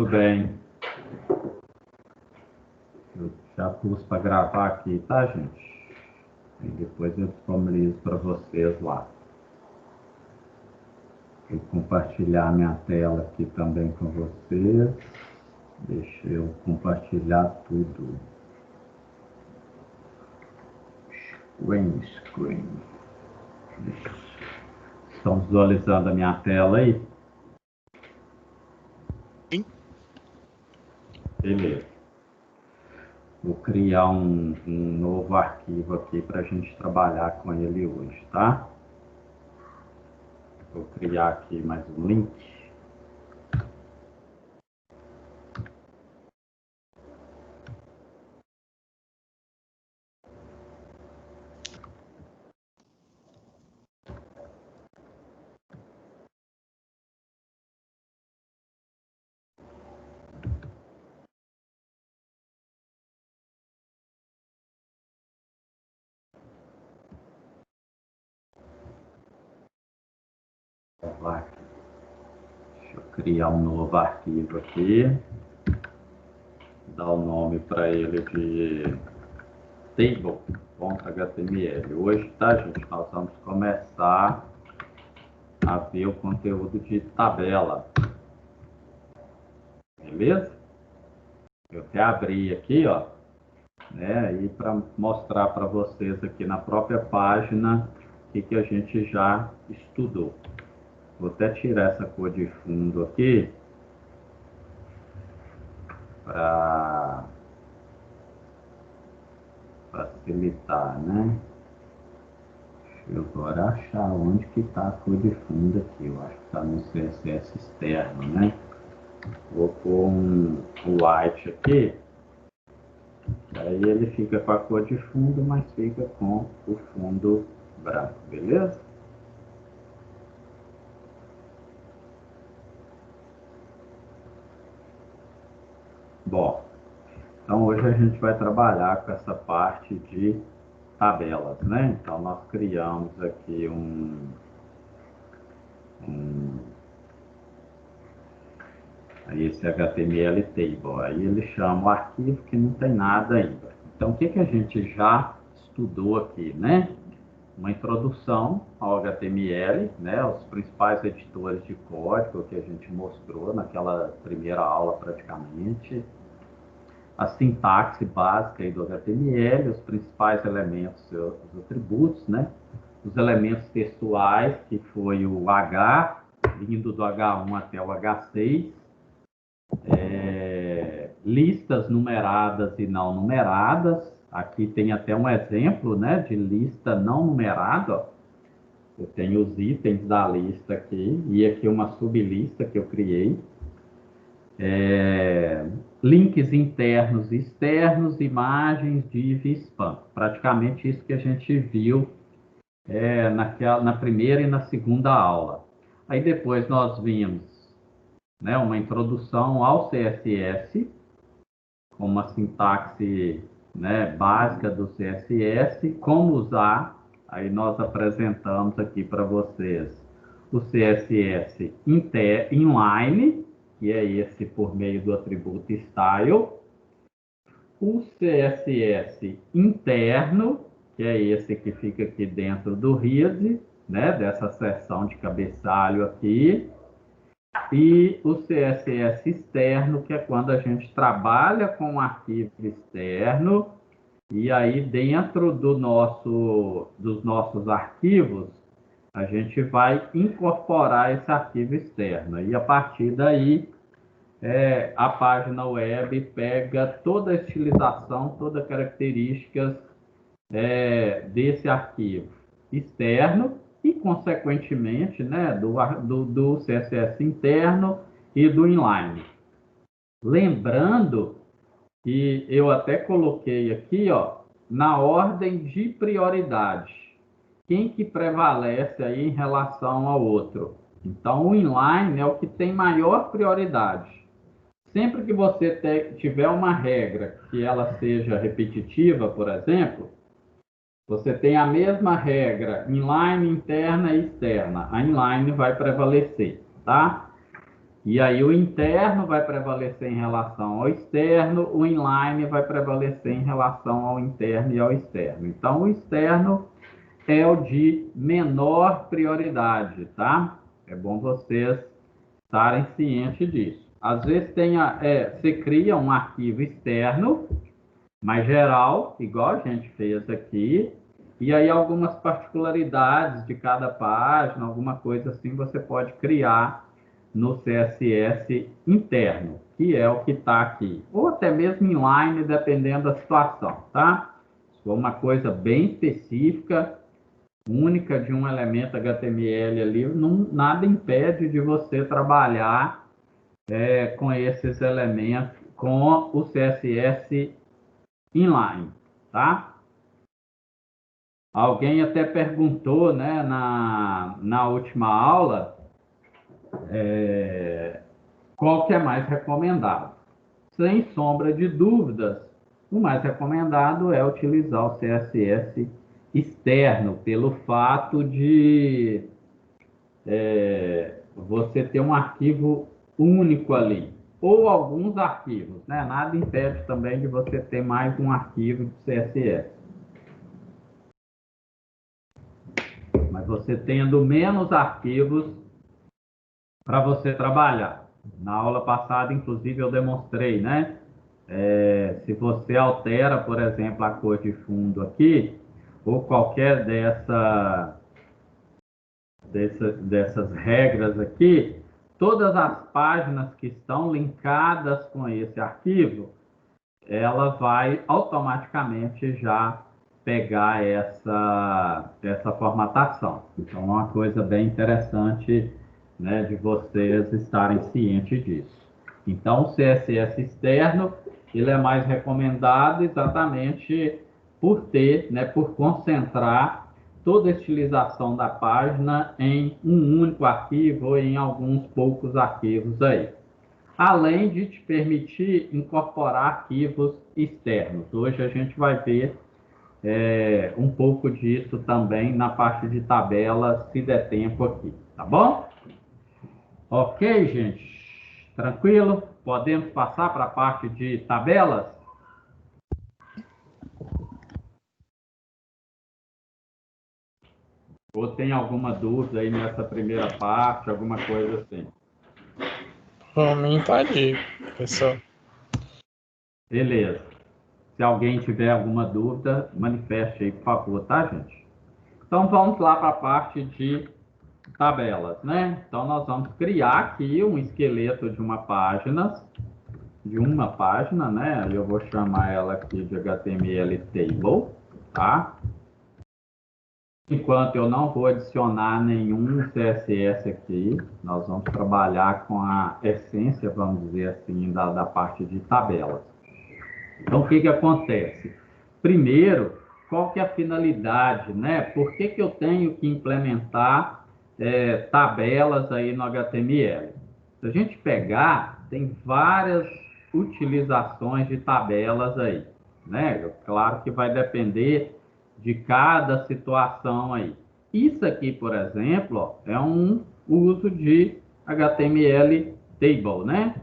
Tudo bem. Eu já pus para gravar aqui, tá, gente? E depois eu disponibilizo para vocês lá. Vou compartilhar minha tela aqui também com vocês. Deixa eu compartilhar tudo. Screen. Estão visualizando a minha tela aí? Sim. Beleza. Vou criar um novo arquivo aqui para a gente trabalhar com ele hoje, tá? Vou criar aqui mais um link. Deixa eu criar um novo arquivo aqui. Dar o nome para ele de table.html. Hoje, tá, gente? Nós vamos começar a ver o conteúdo de tabela. Beleza? Eu até abri aqui, ó, né? E para mostrar para vocês aqui na própria página o que a gente já estudou. Vou até tirar essa cor de fundo aqui para facilitar, né? Deixa eu agora achar onde que está a cor de fundo aqui. Eu acho que está no CSS externo, né? Vou pôr um white aqui. Aí ele fica com a cor de fundo, mas fica com o fundo branco, beleza? Bom, então hoje a gente vai trabalhar com essa parte de tabelas, né? Então nós criamos aqui esse HTML table. Aí ele chama o arquivo que não tem nada ainda. Então o que a gente já estudou aqui, né? Uma introdução ao HTML, né? Os principais editores de código que a gente mostrou naquela primeira aula praticamente. A sintaxe básica aí do HTML, os principais elementos, os atributos, né? Os elementos textuais, que foi o H, vindo do H1 até o H6. Listas numeradas e não numeradas. Aqui tem até um exemplo, né, de lista não numerada. Ó. Eu tenho os itens da lista aqui e aqui uma sublista que eu criei. Links internos e externos, imagens, div e spam. Praticamente isso que a gente viu na primeira e na segunda aula. Aí depois nós vimos, né, uma introdução ao CSS, com uma sintaxe, né, básica do CSS, como usar. Aí nós apresentamos aqui para vocês o CSS inline, que é esse por meio do atributo style, o CSS interno, que é esse que fica aqui dentro do read, né, dessa seção de cabeçalho aqui, e o CSS externo, que é quando a gente trabalha com um arquivo externo, e aí dentro dos nossos arquivos, a gente vai incorporar esse arquivo externo. E a partir daí, a página web pega toda a estilização, todas as características desse arquivo externo e, consequentemente, né, do CSS interno e do inline. Lembrando que eu até coloquei aqui, ó, na ordem de prioridade. Quem que prevalece aí em relação ao outro? Então, o inline é o que tem maior prioridade. Sempre que você tiver uma regra que ela seja repetitiva, por exemplo, você tem a mesma regra inline, interna e externa. A inline vai prevalecer, tá? E aí o interno vai prevalecer em relação ao externo, o inline vai prevalecer em relação ao interno e ao externo. Então, o externo é o de menor prioridade, tá? É bom vocês estarem cientes disso. Às vezes você cria um arquivo externo, mais geral, igual a gente fez aqui, e aí algumas particularidades de cada página, alguma coisa assim, você pode criar no CSS interno, que é o que está aqui, ou até mesmo inline, dependendo da situação, tá? Se for uma coisa bem específica, única de um elemento HTML ali, não, nada impede de você trabalhar com esses elementos, com o CSS inline, tá? Alguém até perguntou, né, na última aula, qual que é mais recomendado. Sem sombra de dúvidas, o mais recomendado é utilizar o CSS externo, pelo fato de você ter um arquivo único ali, ou alguns arquivos, né? Nada impede também de você ter mais um arquivo de CSS. Mas você tendo menos arquivos para você trabalhar. Na aula passada, inclusive, eu demonstrei, né? Se você altera, por exemplo, a cor de fundo aqui, ou qualquer dessas regras aqui, todas as páginas que estão linkadas com esse arquivo, ela vai automaticamente já pegar essa formatação. Então, é uma coisa bem interessante, né, de vocês estarem cientes disso. Então, o CSS externo, ele é mais recomendado exatamente por ter, né, por concentrar toda a estilização da página em um único arquivo ou em alguns poucos arquivos aí. Além de te permitir incorporar arquivos externos. Hoje a gente vai ver um pouco disso também na parte de tabelas, se der tempo aqui, tá bom? Ok, gente? Tranquilo? Podemos passar para a parte de tabelas? Ou tem alguma dúvida aí nessa primeira parte, alguma coisa assim? Pra mim tá ali, professor. Beleza. Se alguém tiver alguma dúvida, manifeste aí, por favor, tá, gente? Então, vamos lá para a parte de tabelas, né? Então, nós vamos criar aqui um esqueleto de uma página, né? Eu vou chamar ela aqui de HTML Table, tá? Enquanto eu não vou adicionar nenhum CSS aqui, nós vamos trabalhar com a essência, vamos dizer assim, da parte de tabelas. Então, o que acontece? Primeiro, qual que é a finalidade, né? Por que eu tenho que implementar tabelas aí no HTML? Se a gente pegar, tem várias utilizações de tabelas aí, né? Claro que vai depender de cada situação aí. Isso aqui, por exemplo, ó, é um uso de HTML Table, né?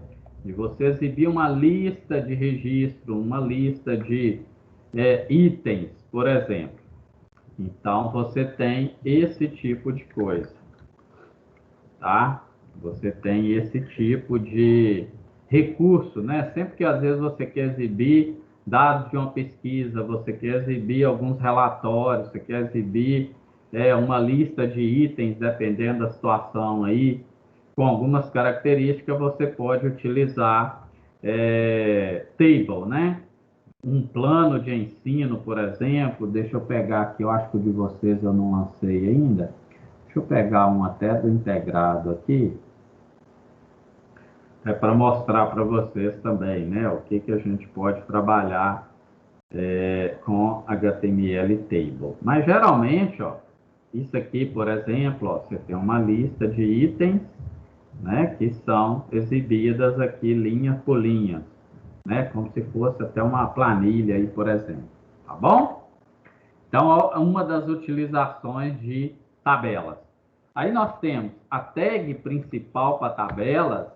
De você exibir uma lista de registro, uma lista de itens, por exemplo. Então, você tem esse tipo de coisa, tá? Você tem esse tipo de recurso, né? Sempre que às vezes você quer exibir dados de uma pesquisa, você quer exibir alguns relatórios, você quer exibir uma lista de itens, dependendo da situação aí, com algumas características, você pode utilizar table, né? Um plano de ensino, por exemplo, deixa eu pegar aqui, eu acho que o de vocês eu não lancei ainda. Deixa eu pegar um até do integrado aqui, para mostrar para vocês também, né? O que a gente pode trabalhar com HTML Table. Mas geralmente, ó, isso aqui, por exemplo, ó, você tem uma lista de itens, né, que são exibidas aqui linha por linha, né, como se fosse até uma planilha aí, por exemplo, tá bom? Então, uma das utilizações de tabelas. Aí nós temos a tag principal para tabelas,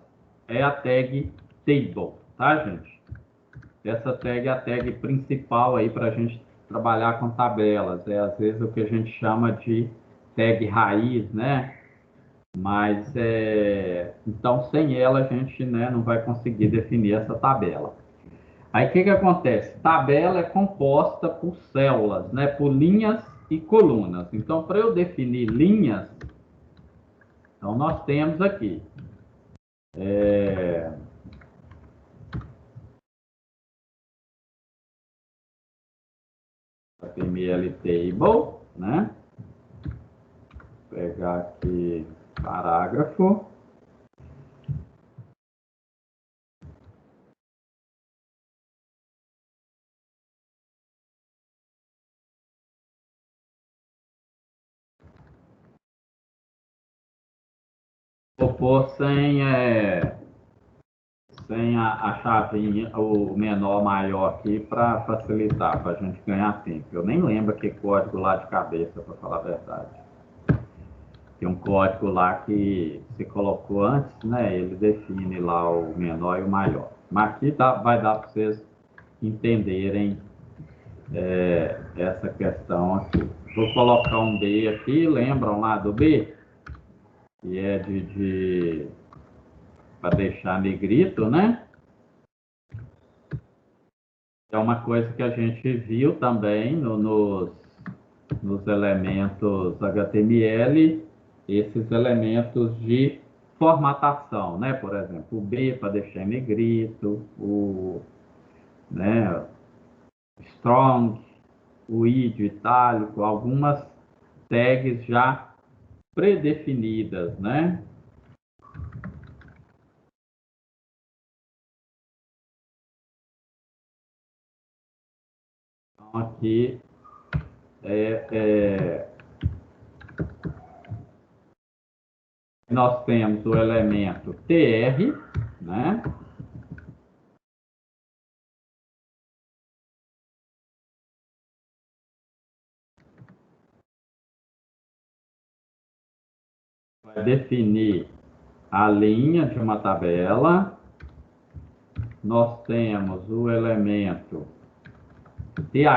é a tag table, tá, gente? Essa tag é a tag principal aí para a gente trabalhar com tabelas. É às vezes o que a gente chama de tag raiz, né? Mas então sem ela a gente, né, não vai conseguir definir essa tabela. Aí o que acontece? Tabela é composta por células, né? Por linhas e colunas. Então, para eu definir linhas, então nós temos aqui HTML table, né? Vou pegar aqui parágrafo. Vou pôr sem a chavinha, o menor maior aqui para facilitar, para a gente ganhar tempo. Eu nem lembro que código lá de cabeça, para falar a verdade. Tem um código lá que você colocou antes, né? Ele define lá o menor e o maior. Mas aqui vai dar para vocês entenderem essa questão aqui. Vou colocar um B aqui, lembram lá do B? Que é para deixar negrito, né? É uma coisa que a gente viu também nos elementos HTML, esses elementos de formatação, né? Por exemplo, o B para deixar em negrito, né, strong, o I de itálico, algumas tags já predefinidas, né? Então, aqui nós temos o elemento tr, né? Vai definir a linha de uma tabela. Nós temos o elemento th,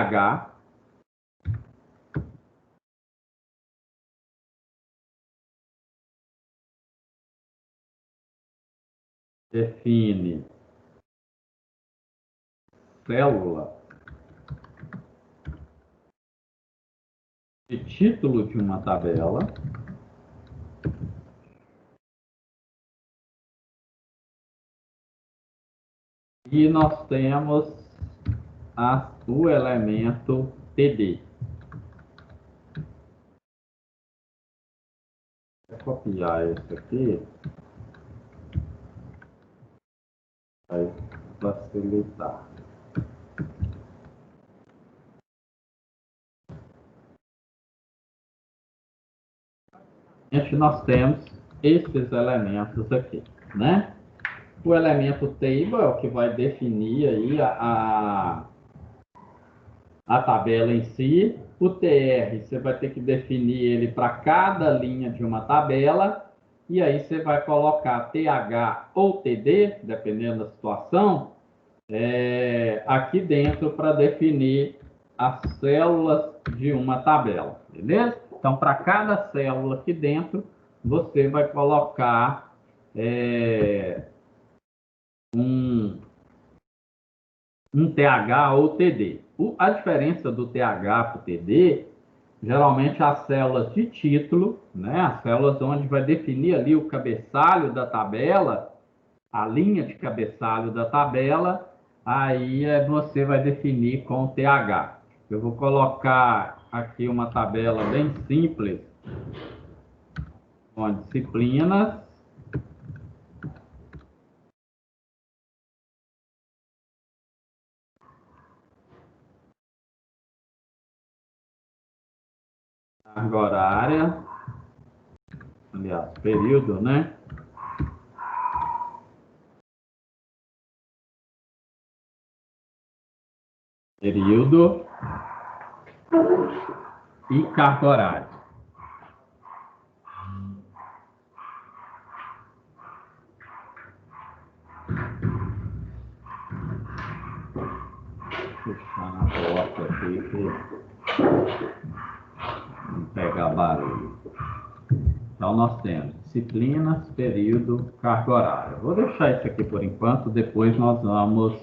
define célula de título de uma tabela. E nós temos o elemento td. Vou copiar esse aqui, vai facilitar. Nós temos esses elementos aqui, né? O elemento table é o que vai definir aí a tabela em si. O tr, você vai ter que definir ele para cada linha de uma tabela, e aí você vai colocar th ou td, dependendo da situação, aqui dentro para definir as células de uma tabela, beleza? Então, para cada célula aqui dentro, você vai colocar um TH ou TD. A diferença do TH para o TD, geralmente as células de título, né, as células onde vai definir ali o cabeçalho da tabela, a linha de cabeçalho da tabela, aí você vai definir com o TH. Eu vou colocar aqui uma tabela bem simples, com disciplinas. Carga horária, aliás, período, né? Período e carga horária. fechando a porta aqui que não pegar barulho. Então, nós temos disciplinas, período, carga horária. Vou deixar isso aqui por enquanto, depois nós vamos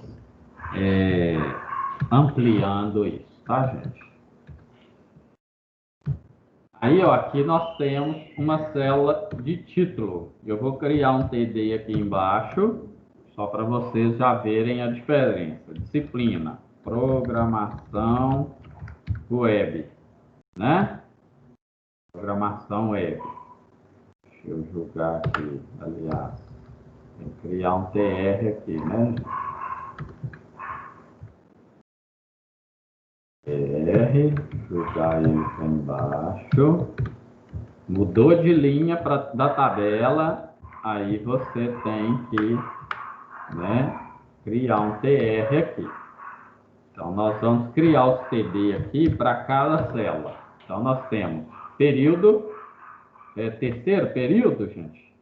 ampliando isso, tá, gente? Aí, ó, aqui nós temos uma célula de título. Eu vou criar um TD aqui embaixo, só para vocês já verem a diferença. Disciplina, programação web, né? Programação web. Deixa eu jogar aqui, aliás, tem que criar um TR aqui, né? TR, jogar ele aqui embaixo. Mudou de linha da tabela, aí você tem que, né, criar um TR aqui. Então, nós vamos criar os TD aqui para cada célula. Então, nós temos período, terceiro período, gente?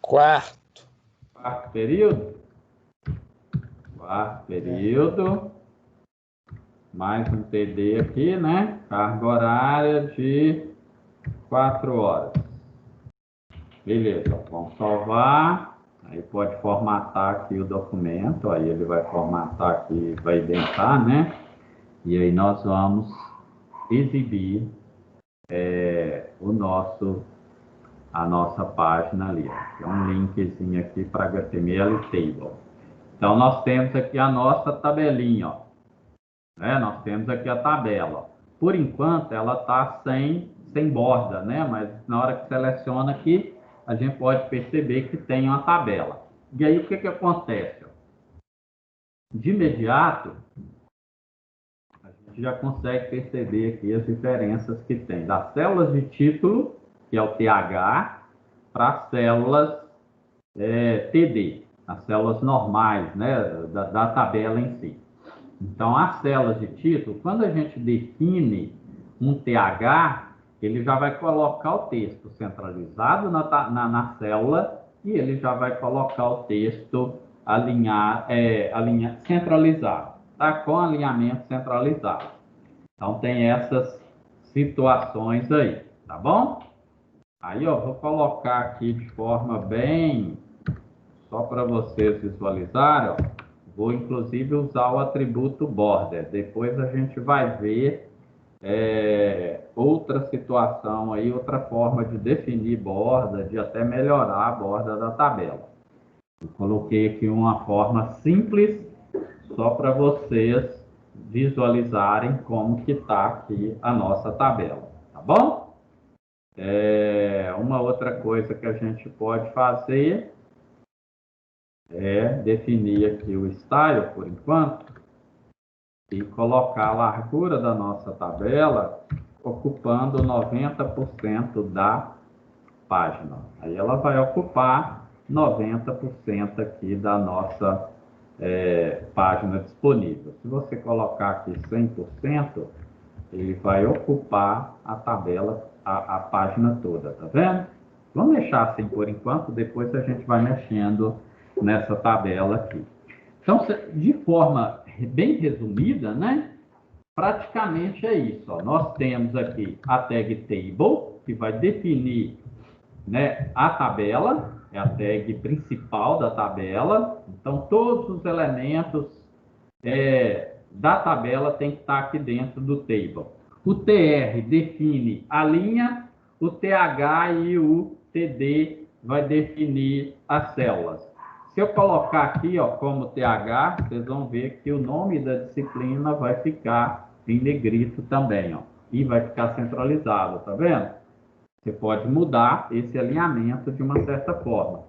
Quarto. Quarto período? Quarto período. Mais um TD aqui, né? Carga horária de 4 horas. Beleza, vamos salvar. Aí pode formatar aqui o documento. Aí ele vai formatar aqui, vai indentar, né? E aí nós vamos exibir a nossa página ali. Tem um linkzinho aqui para HTML Table. Então, nós temos aqui a nossa tabelinha, ó. Nós temos aqui a tabela. Por enquanto, ela está sem borda, né? Mas na hora que seleciona aqui, a gente pode perceber que tem uma tabela. E aí, o que acontece? De imediato, a gente já consegue perceber aqui as diferenças que tem das células de título, que é o TH, para as células TD, as células normais, né, da tabela em si. Então, as células de título, quando a gente define um TH, ele já vai colocar o texto centralizado na célula e ele já vai colocar o texto centralizado, tá? Com alinhamento centralizado. Então, tem essas situações aí, tá bom? Aí, ó, vou colocar aqui de forma bem, só para vocês visualizarem, ó, vou inclusive usar o atributo border. Depois a gente vai ver outra situação aí, outra forma de definir borda, de até melhorar a borda da tabela. Eu coloquei aqui uma forma simples, só para vocês visualizarem como que está aqui a nossa tabela, tá bom? Uma outra coisa que a gente pode fazer é definir aqui o style, por enquanto, e colocar a largura da nossa tabela ocupando 90% da página. Aí ela vai ocupar 90% aqui da nossa página disponível. Se você colocar aqui 100%, ele vai ocupar a tabela, a página toda, tá vendo? Vamos deixar assim por enquanto, depois a gente vai mexendo nessa tabela aqui. Então, de forma bem resumida, né? Praticamente é isso. Ó. Nós temos aqui a tag table, que vai definir, né, a tabela, é a tag principal da tabela. Então, todos os elementos da tabela tem que estar aqui dentro do table. O TR define a linha, o TH e o TD vai definir as células. Se eu colocar aqui, ó, como TH, vocês vão ver que o nome da disciplina vai ficar em negrito também, ó, e vai ficar centralizado, tá vendo? Você pode mudar esse alinhamento de uma certa forma,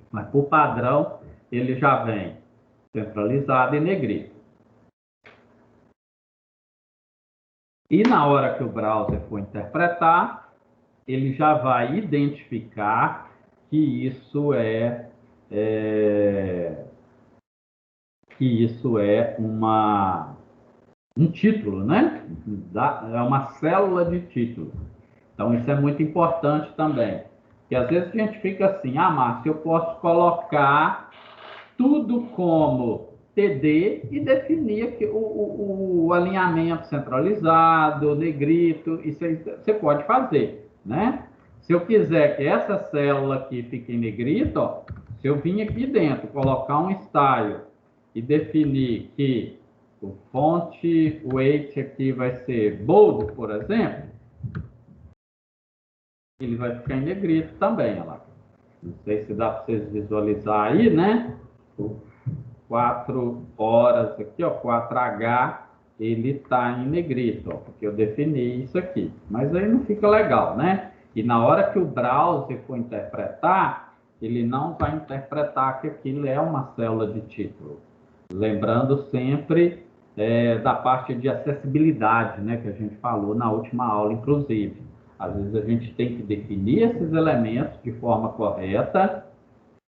mas por padrão ele já vem centralizado em negrito. E na hora que o browser for interpretar, ele já vai identificar que isso é um título, né? É uma célula de título. Então, isso é muito importante também. Porque às vezes a gente fica assim, Márcio, eu posso colocar tudo como TD e definir aqui o alinhamento centralizado, negrito, isso aí você pode fazer, né? Se eu quiser que essa célula aqui fique em negrito, ó, se eu vir aqui dentro, colocar um style e definir que o font weight aqui vai ser bold, por exemplo, ele vai ficar em negrito também, olha lá. Não sei se dá para vocês visualizar aí, né? 4 horas aqui, ó, 4H, ele está em negrito, ó, porque eu defini isso aqui. Mas aí não fica legal, né? E na hora que o browser for interpretar, ele não vai interpretar que aquilo é uma célula de título. Lembrando sempre da parte de acessibilidade, né, que a gente falou na última aula, inclusive. Às vezes a gente tem que definir esses elementos de forma correta,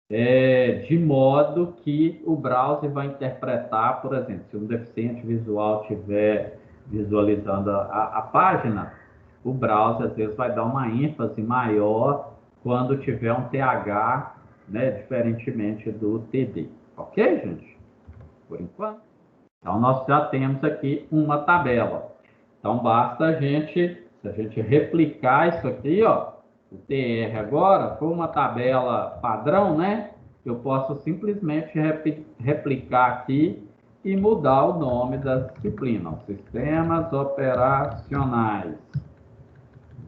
de modo que o browser vai interpretar, por exemplo, se um deficiente visual estiver visualizando a página, o browser às vezes vai dar uma ênfase maior quando tiver um TH, né, diferentemente do TD. Ok, gente? Por enquanto. Então, nós já temos aqui uma tabela. Então, basta a gente, se a gente replicar isso aqui, ó, o TR agora, for uma tabela padrão, né? Eu posso simplesmente replicar aqui e mudar o nome da disciplina. Sistemas operacionais.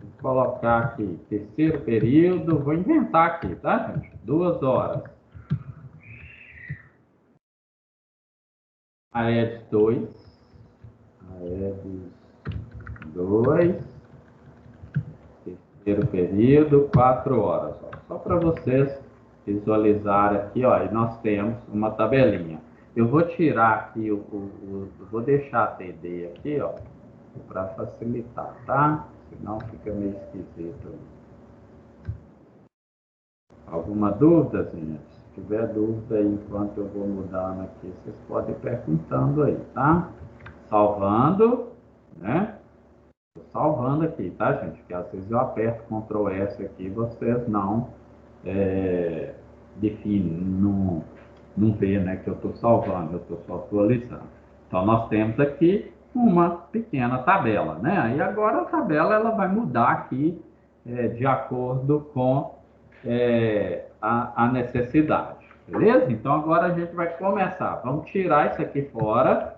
Vou colocar aqui, terceiro período, vou inventar aqui, tá, gente? 2 horas. AEDS 2. AEDS 2. Terceiro período, 4 horas. Ó. Só para vocês visualizarem aqui, ó, e nós temos uma tabelinha. Eu vou tirar aqui, vou deixar a TD aqui, ó, para facilitar, tá? Senão fica meio esquisito. Alguma dúvida, gente? Se tiver dúvida aí, enquanto eu vou mudando aqui, vocês podem ir perguntando aí, tá? Salvando, né? Estou salvando aqui, tá, gente? Porque às vezes eu aperto Ctrl S aqui e vocês não definem, não vê, né, que eu estou salvando, eu estou só atualizando. Então, nós temos aqui uma pequena tabela, né? E agora a tabela ela vai mudar aqui de acordo com a necessidade, beleza? Então, agora a gente vai começar. Vamos tirar isso aqui fora.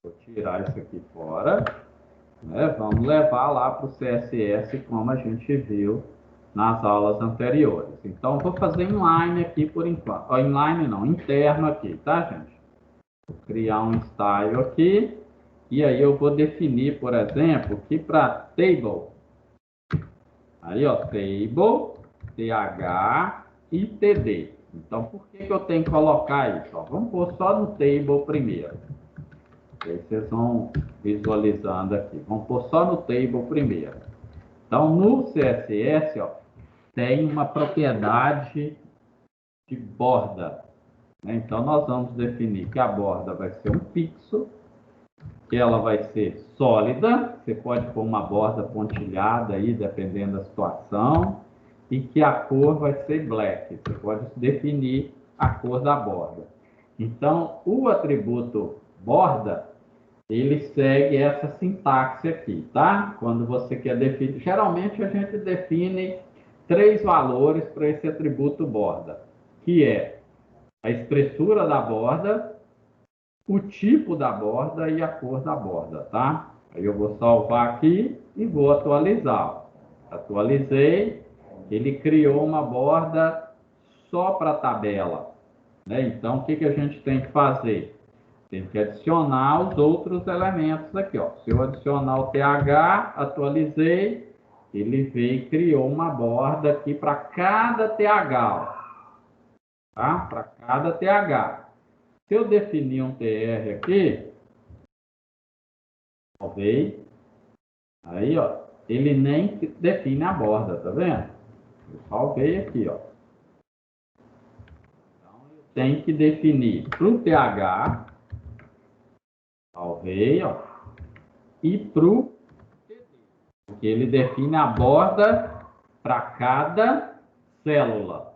Vou tirar isso aqui fora. Vamos levar lá para o CSS, como a gente viu nas aulas anteriores. Então, vou fazer inline aqui por enquanto. Inline não, interno aqui, tá, gente? Vou criar um style aqui. E aí eu vou definir, por exemplo, que para table. Aí, ó, table, th e td. Então, por que eu tenho que colocar isso? Ó, vamos pôr só no table primeiro. Aí vocês vão visualizando aqui. Vamos pôr só no table primeiro. Então, no CSS, ó, tem uma propriedade de borda. Né? Então, nós vamos definir que a borda vai ser um pixel, que ela vai ser sólida. Você pode pôr uma borda pontilhada aí, dependendo da situação. E que a cor vai ser black. Você pode definir a cor da borda. Então, o atributo borda, ele segue essa sintaxe aqui, tá? Quando você quer definir, geralmente a gente define 3 valores para esse atributo borda, que é a espessura da borda, o tipo da borda e a cor da borda, tá? Aí eu vou salvar aqui e vou atualizar. Atualizei, ele criou uma borda só para a tabela, né? Então, o que a gente tem que fazer? Tem que adicionar os outros elementos aqui, ó. Se eu adicionar o TH, atualizei, ele veio e criou uma borda aqui para cada TH, ó. Tá? Para cada TH. Se eu definir um TR aqui, salvei, aí, ó, ele nem define a borda, tá vendo? Eu salvei aqui, ó. Então, eu tenho que definir para o TH, salvei, ó, e para o TD, porque ele define a borda para cada célula.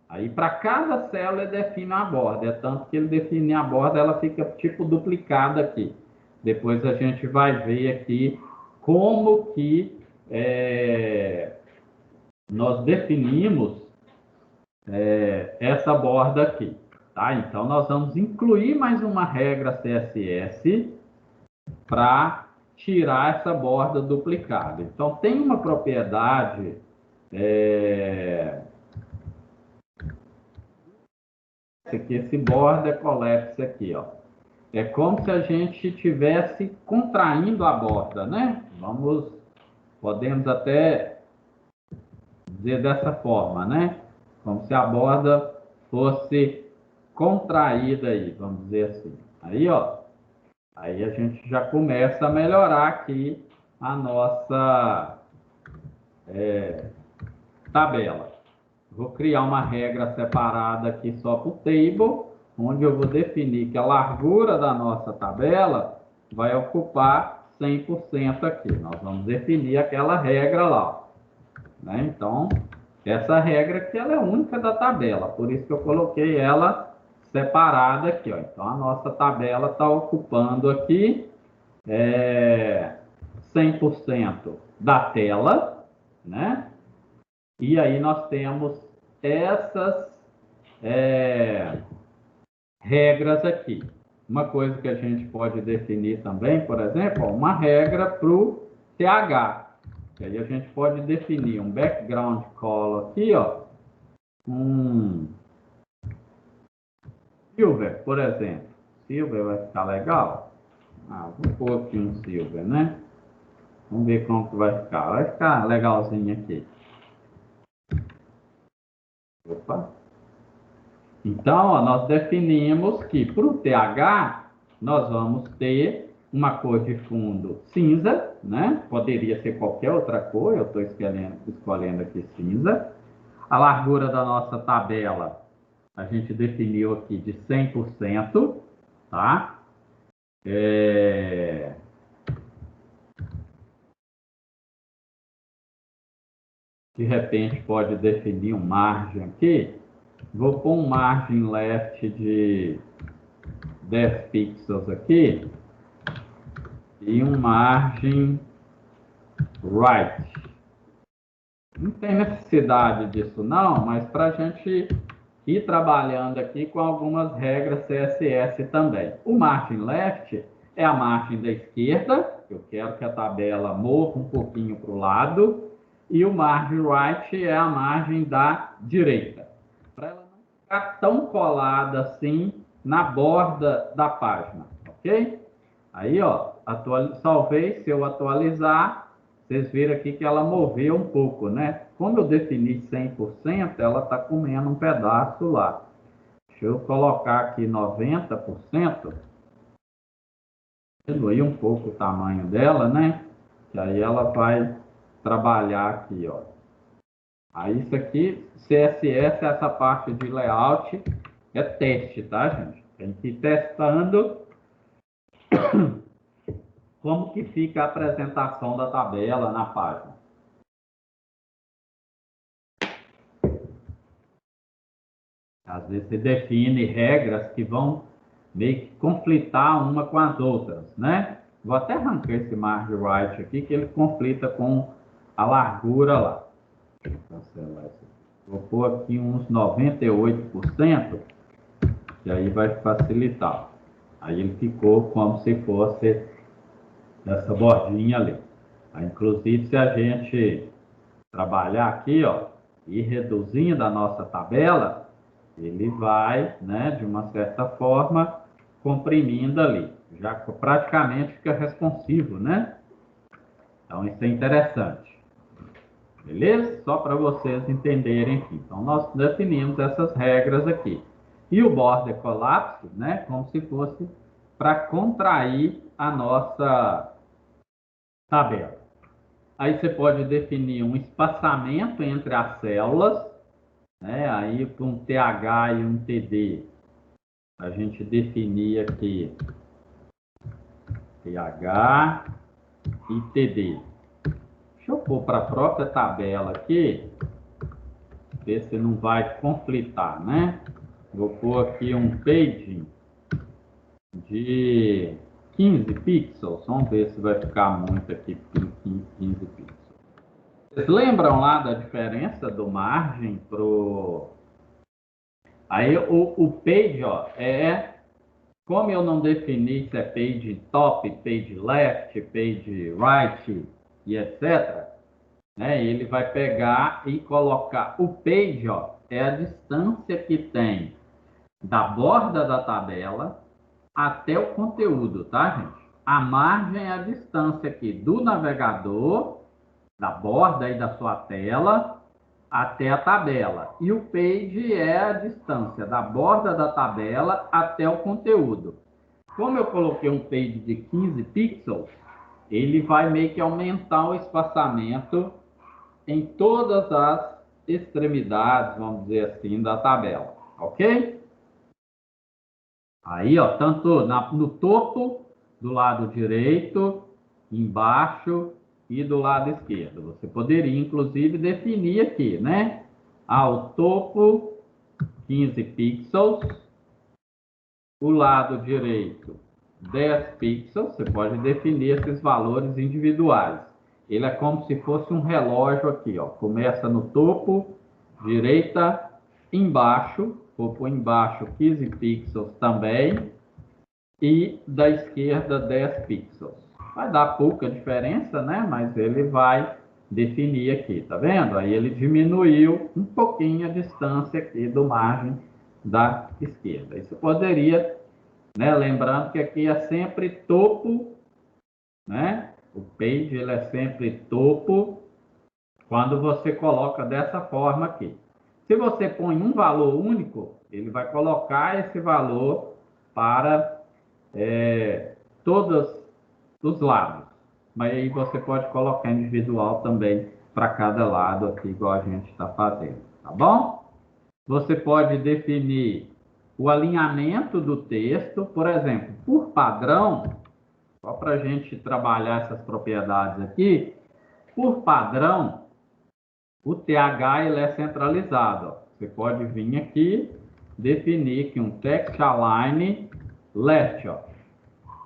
Aí, para cada célula, ele define uma borda. É tanto que ele define a borda, ela fica tipo duplicada aqui. Depois a gente vai ver aqui como que nós definimos essa borda aqui. Tá? Então, nós vamos incluir mais uma regra CSS para tirar essa borda duplicada. Então, tem uma propriedade esse border collapse aqui, ó. É como se a gente estivesse contraindo a borda, né? Podemos até dizer dessa forma, né? Como se a borda fosse contraída aí, vamos dizer assim. Aí, ó, aí a gente já começa a melhorar aqui a nossa tabela. Vou criar uma regra separada aqui só para o table, onde eu vou definir que a largura da nossa tabela vai ocupar 100% aqui. Nós vamos definir aquela regra lá. Né? Então, essa regra aqui ela é única da tabela, por isso que eu coloquei ela separada aqui. Ó. Então, a nossa tabela está ocupando aqui 100% da tela, né? E aí nós temos essas regras aqui. Uma coisa que a gente pode definir também, por exemplo, uma regra para o TH. E aí a gente pode definir um background color aqui, ó, um silver, por exemplo. Silver vai ficar legal? Vou pôr aqui um silver, né? Vamos ver como que vai ficar. Vai ficar legalzinho aqui. Opa. Então, ó, nós definimos que para o TH, nós vamos ter uma cor de fundo cinza, né? Poderia ser qualquer outra cor, eu estou escolhendo aqui cinza. A largura da nossa tabela, a gente definiu aqui de 100%, tá? De repente, pode definir um margem aqui. Vou pôr um margem left de 10 pixels aqui e um margem right. Não tem necessidade disso não, mas para a gente ir trabalhando aqui com algumas regras CSS também. O margin left é a margem da esquerda, eu quero que a tabela mova um pouquinho para o lado, e o margin right é a margem da direita, para ela não ficar tão colada assim na borda da página, ok? Aí, ó, salvei, se eu atualizar, vocês viram aqui que ela moveu um pouco, né? Como eu defini 100%, ela está comendo um pedaço lá. Deixa eu colocar aqui 90%. Diminuir um pouco o tamanho dela, né? Que aí ela vai trabalhar aqui, ó. Aí isso aqui, CSS, essa parte de layout, é teste, tá, gente? Tem que ir testando como que fica a apresentação da tabela na página. Às vezes você define regras que vão meio que conflitar uma com as outras, né? Vou até arrancar esse margin right aqui, que ele conflita com a largura lá. Vou pôr aqui uns 98%, que aí vai facilitar. Aí ele ficou como se fosse essa bordinha ali. Aí, inclusive, se a gente trabalhar aqui, ó, e reduzindo a nossa tabela, ele vai, né, de uma certa forma, comprimindo ali. Já praticamente fica responsivo, né? Então, isso é interessante. Beleza? Só para vocês entenderem aqui. Então, nós definimos essas regras aqui. E o border collapse, né, como se fosse para contrair a nossa tabela. Aí você pode definir um espaçamento entre as células, né? Aí para um TH e um TD, a gente definir aqui TH e TD. Deixa eu pôr para a própria tabela aqui, ver se não vai conflitar, né? Vou pôr aqui um page de 15 pixels. Vamos ver se vai ficar muito aqui, 15 pixels. Vocês lembram lá da diferença do margem pro... Aí o page, ó, como eu não defini se é page top, page left, page right e etc., né, ele vai pegar e colocar o page, ó, é a distância que tem da borda da tabela até o conteúdo, tá, gente? A margem é a distância aqui do navegador, da borda aí da sua tela, até a tabela. E o page é a distância da borda da tabela até o conteúdo. Como eu coloquei um page de 15 pixels, ele vai meio que aumentar o espaçamento em todas as extremidades, vamos dizer assim, da tabela, ok? Aí, ó, tanto no topo do lado direito, embaixo e do lado esquerdo. Você poderia, inclusive, definir aqui, né? O topo, 15 pixels. O lado direito, 10 pixels. Você pode definir esses valores individuais. Ele é como se fosse um relógio aqui, ó. Começa no topo, direita, embaixo. Vou por embaixo 15 pixels também. E da esquerda 10 pixels. Vai dar pouca diferença, né? Mas ele vai definir aqui, tá vendo? Aí ele diminuiu um pouquinho a distância aqui do margem da esquerda. Isso poderia, né? Lembrando que aqui é sempre topo, né? O page ele é sempre topo quando você coloca dessa forma aqui. Se você põe um valor único, ele vai colocar esse valor para todos os lados. Mas aí você pode colocar individual também para cada lado aqui, igual a gente está fazendo, tá bom? Você pode definir o alinhamento do texto, por exemplo, por padrão, só para a gente trabalhar essas propriedades aqui, por padrão, o TH ele é centralizado. Ó. Você pode vir aqui, definir que um text align left, ó.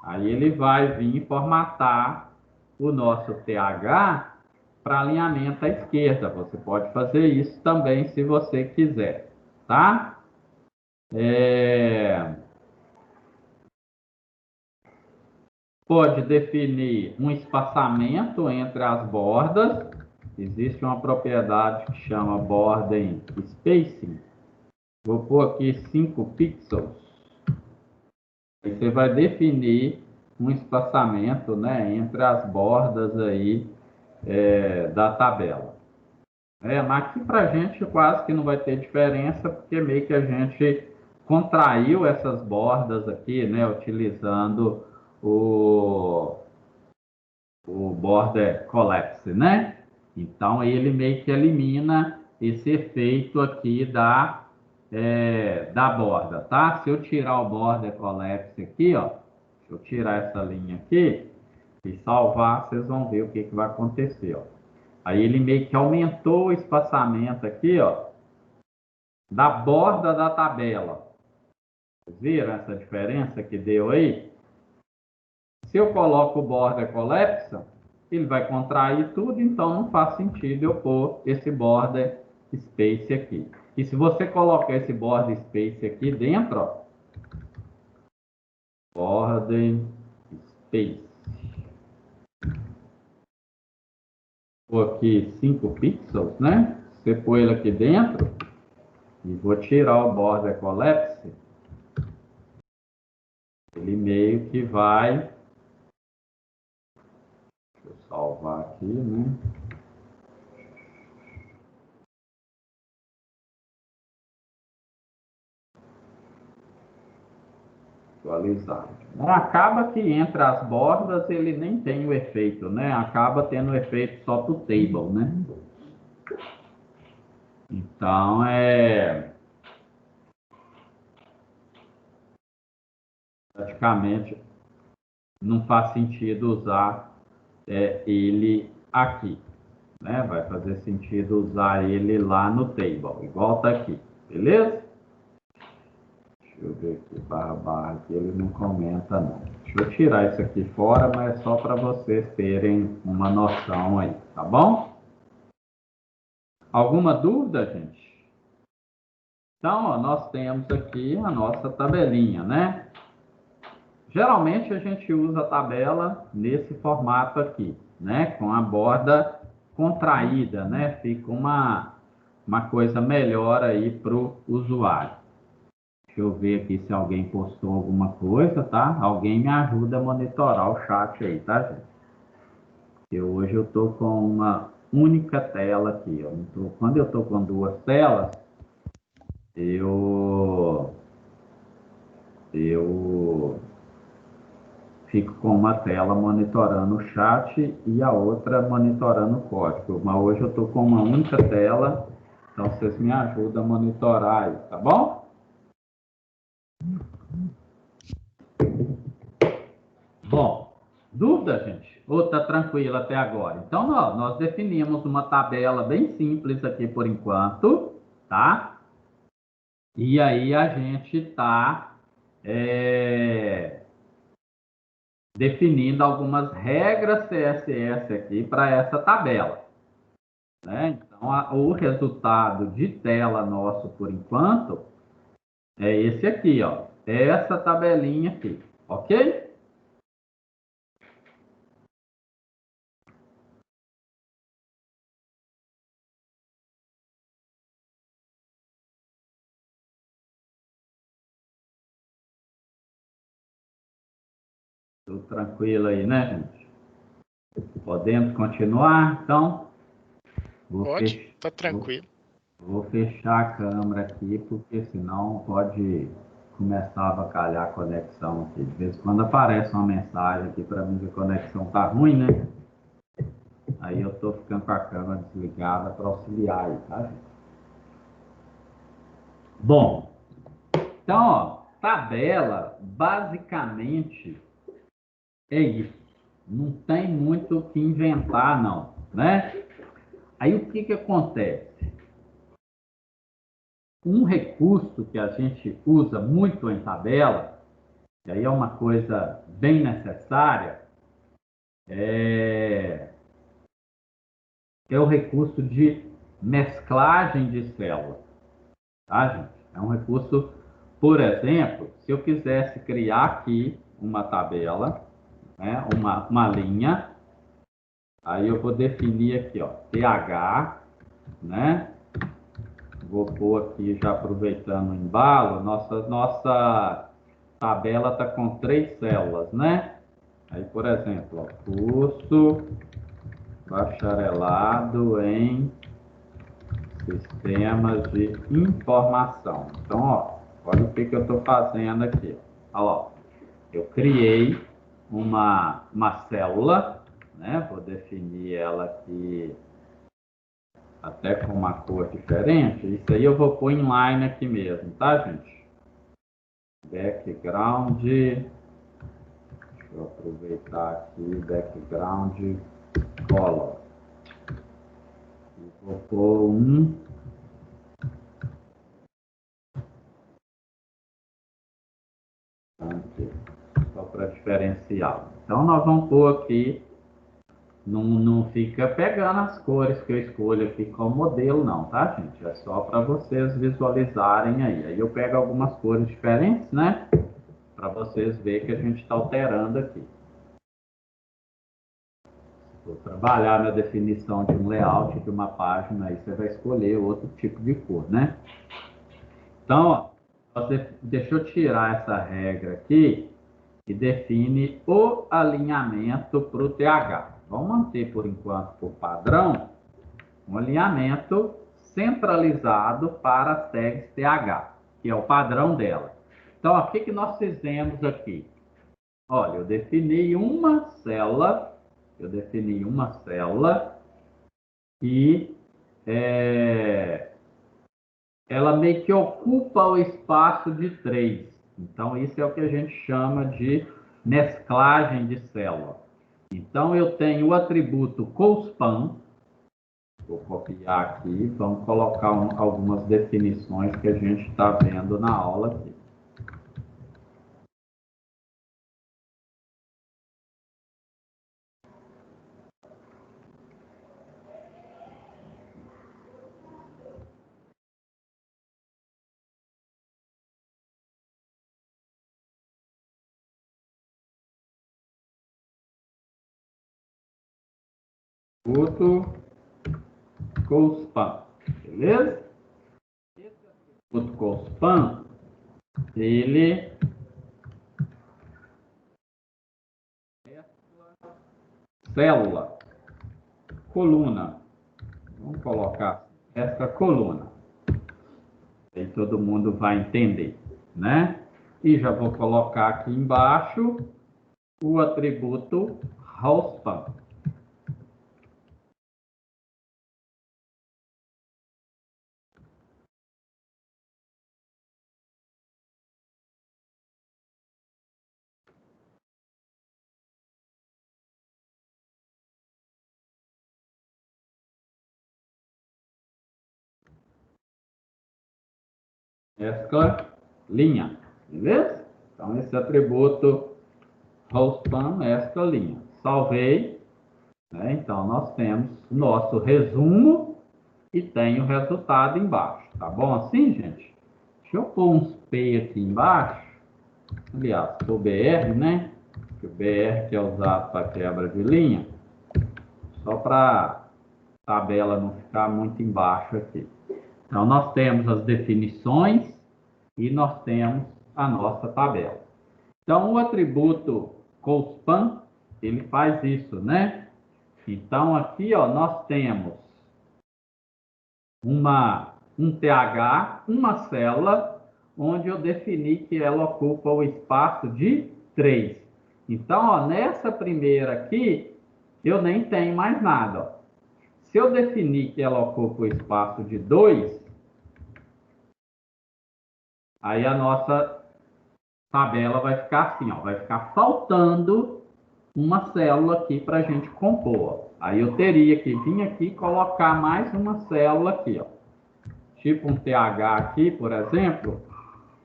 Aí ele vai vir formatar o nosso TH para alinhamento à esquerda. Você pode fazer isso também se você quiser, tá? Pode definir um espaçamento entre as bordas. Existe uma propriedade que chama border spacing. Vou pôr aqui 5 pixels. Aí você vai definir um espaçamento, né, entre as bordas aí da tabela. Mas aqui para a gente quase que não vai ter diferença, porque meio que a gente contraiu essas bordas aqui, né, utilizando o border collapse, né? Então ele meio que elimina esse efeito aqui da borda, tá? Se eu tirar o border collapse aqui, ó, se eu tirar essa linha aqui e salvar, vocês vão ver o que vai acontecer, ó. Aí ele meio que aumentou o espaçamento aqui, ó, da borda da tabela. Vocês viram essa diferença que deu aí? Se eu coloco o border collapse, ele vai contrair tudo, então não faz sentido eu pôr esse border space aqui. E se você colocar esse border space aqui dentro, ó, border space. Vou aqui 5 pixels, né? Você põe ele aqui dentro e vou tirar o border collapse. Ele meio que vai... Deixa eu salvar aqui, né? Atualizar. Acaba que entre as bordas ele nem tem o efeito, né? Acaba tendo o efeito só pro table, né? Então, praticamente não faz sentido usar ele aqui. né? Vai fazer sentido usar ele lá no table, igual tá aqui, beleza? Deixa eu ver aqui, barra, barra, aqui ele não comenta não. Deixa eu tirar isso aqui fora, mas é só para vocês terem uma noção aí, tá bom? Alguma dúvida, gente? Então, ó, nós temos aqui a nossa tabelinha, né? Geralmente a gente usa a tabela nesse formato aqui, né? Com a borda contraída, né? Fica uma coisa melhor aí para o usuário. Deixa eu ver aqui se alguém postou alguma coisa, tá? Alguém me ajuda a monitorar o chat aí, tá, gente? Porque hoje eu tô com uma única tela aqui. Quando eu tô com duas telas, eu fico com uma tela monitorando o chat e a outra monitorando o código. Mas hoje eu estou com uma única tela, então vocês me ajudam a monitorar aí, tá bom? Bom, dúvida, gente? Ou tá tranquilo até agora? Então, nós definimos uma tabela bem simples aqui por enquanto, tá? E aí a gente está definindo algumas regras CSS aqui para essa tabela, né? Então, o resultado de tela nosso por enquanto é esse aqui, ó. É essa tabelinha aqui, ok? Tudo tranquilo aí, né, gente? Podemos continuar? Então, Pode, tá tranquilo. vou fechar a câmera aqui, porque senão pode começar a avacalhar a conexão aqui. De vez em quando aparece uma mensagem aqui para mim que a conexão tá ruim, né? Aí eu tô ficando com a câmera desligada para auxiliar aí, tá, gente? Bom, então, ó, tabela basicamente é isso. Não tem muito o que inventar, não, né? Aí o que que acontece? Um recurso que a gente usa muito em tabela, e aí é uma coisa bem necessária, é, é o recurso de mesclagem de células, tá, gente? É um recurso, por exemplo, se eu quisesse criar aqui uma tabela, né, uma linha, aí eu vou definir aqui, ó, TH, né? Vou pôr aqui, já aproveitando o embalo, nossa tabela está com 3 células, né? Aí, por exemplo, ó, curso bacharelado em sistemas de informação. Então, ó, olha o que eu estou fazendo aqui. Olha lá, eu criei uma célula, né? Vou definir ela aqui até com uma cor diferente. Isso aí eu vou pôr inline aqui mesmo, tá, gente? Background. Deixa eu aproveitar aqui, background color. E vou pôr aqui, só para diferenciar. Então nós vamos pôr aqui, não fica pegando as cores que eu escolho aqui como modelo não, tá, gente? É só para vocês visualizarem aí. Aí eu pego algumas cores diferentes, né? Para vocês verem que a gente está alterando aqui. Vou trabalhar na definição de um layout de uma página, aí você vai escolher outro tipo de cor, né? Então, ó, deixa eu tirar essa regra aqui e define o alinhamento para o TH. Vamos manter por enquanto por padrão um alinhamento centralizado para as tags TH, que é o padrão dela. Então, ó, o que nós fizemos aqui? Olha, eu defini uma célula e ela meio que ocupa o espaço de 3. Então, isso é o que a gente chama de mesclagem de célula. Então, eu tenho o atributo colspan, Vou copiar aqui, vamos colocar algumas definições que a gente está vendo na aula aqui. Atributo COSPAN, beleza? Esse atributo COSPAN, ele é célula, coluna. Vamos colocar essa coluna. Aí todo mundo vai entender, né? E já vou colocar aqui embaixo o atributo ROSPAN. Mescla linha, beleza? Então, esse atributo ROSPAN mescla linha. Salvei, né? Então, nós temos o nosso resumo e tem o resultado embaixo. Tá bom assim, gente? Deixa eu pôr uns P aqui embaixo. Aliás, o BR, né? Que o BR que é usado para quebra de linha. Só para a tabela não ficar muito embaixo aqui. Então, nós temos as definições e nós temos a nossa tabela. Então, o atributo COSPAN, ele faz isso, né? Então, aqui, ó, nós temos um TH, uma célula, onde eu defini que ela ocupa o espaço de 3. Então, ó, nessa primeira aqui, eu nem tenho mais nada. Ó. Se eu definir que ela ocupa o espaço de 2, aí a nossa tabela vai ficar assim, ó, vai ficar faltando uma célula aqui para a gente compor. Ó. Aí eu teria que vir aqui e colocar mais uma célula aqui, ó. Tipo um TH aqui, por exemplo,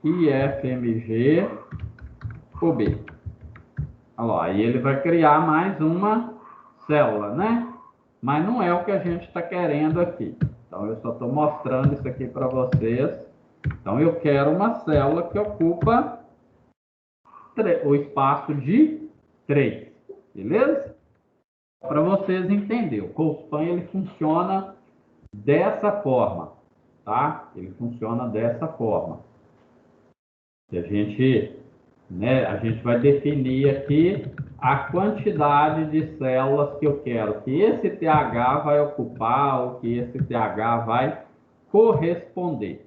IFMG OB. Olha lá, aí ele vai criar mais uma célula, né? Mas não é o que a gente está querendo aqui. Então, eu só estou mostrando isso aqui para vocês. Então, eu quero uma célula que ocupa o espaço de 3. Beleza? Para vocês entenderem, o COSPAN ele funciona dessa forma, tá? Ele funciona dessa forma. E a gente vai definir aqui a quantidade de células que eu quero que esse TH vai ocupar ou que esse TH vai corresponder.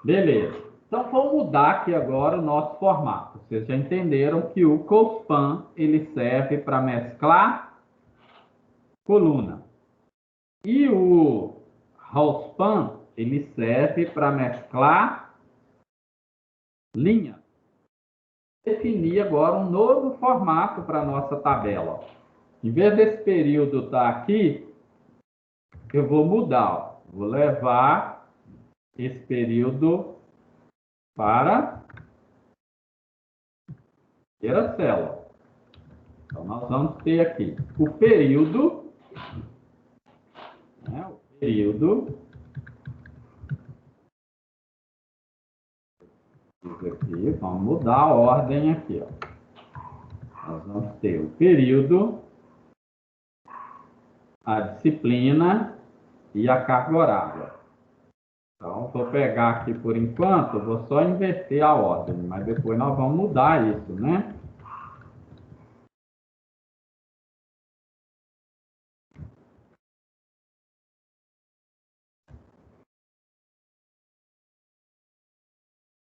Beleza. Então, vou mudar aqui agora o nosso formato. Vocês já entenderam que o COSPAN ele serve para mesclar coluna. E o ROSPAN ele serve para mesclar linha. Definir agora um novo formato para a nossa tabela. Em vez desse período estar aqui, eu vou mudar. Ó. Vou levar esse período para a primeira célula. Então, nós vamos ter aqui o período, né, aqui, vamos mudar a ordem aqui. Ó. Nós vamos ter o período, a disciplina e a carga horária. Então, vou pegar aqui por enquanto, vou só inverter a ordem, mas depois nós vamos mudar isso, né?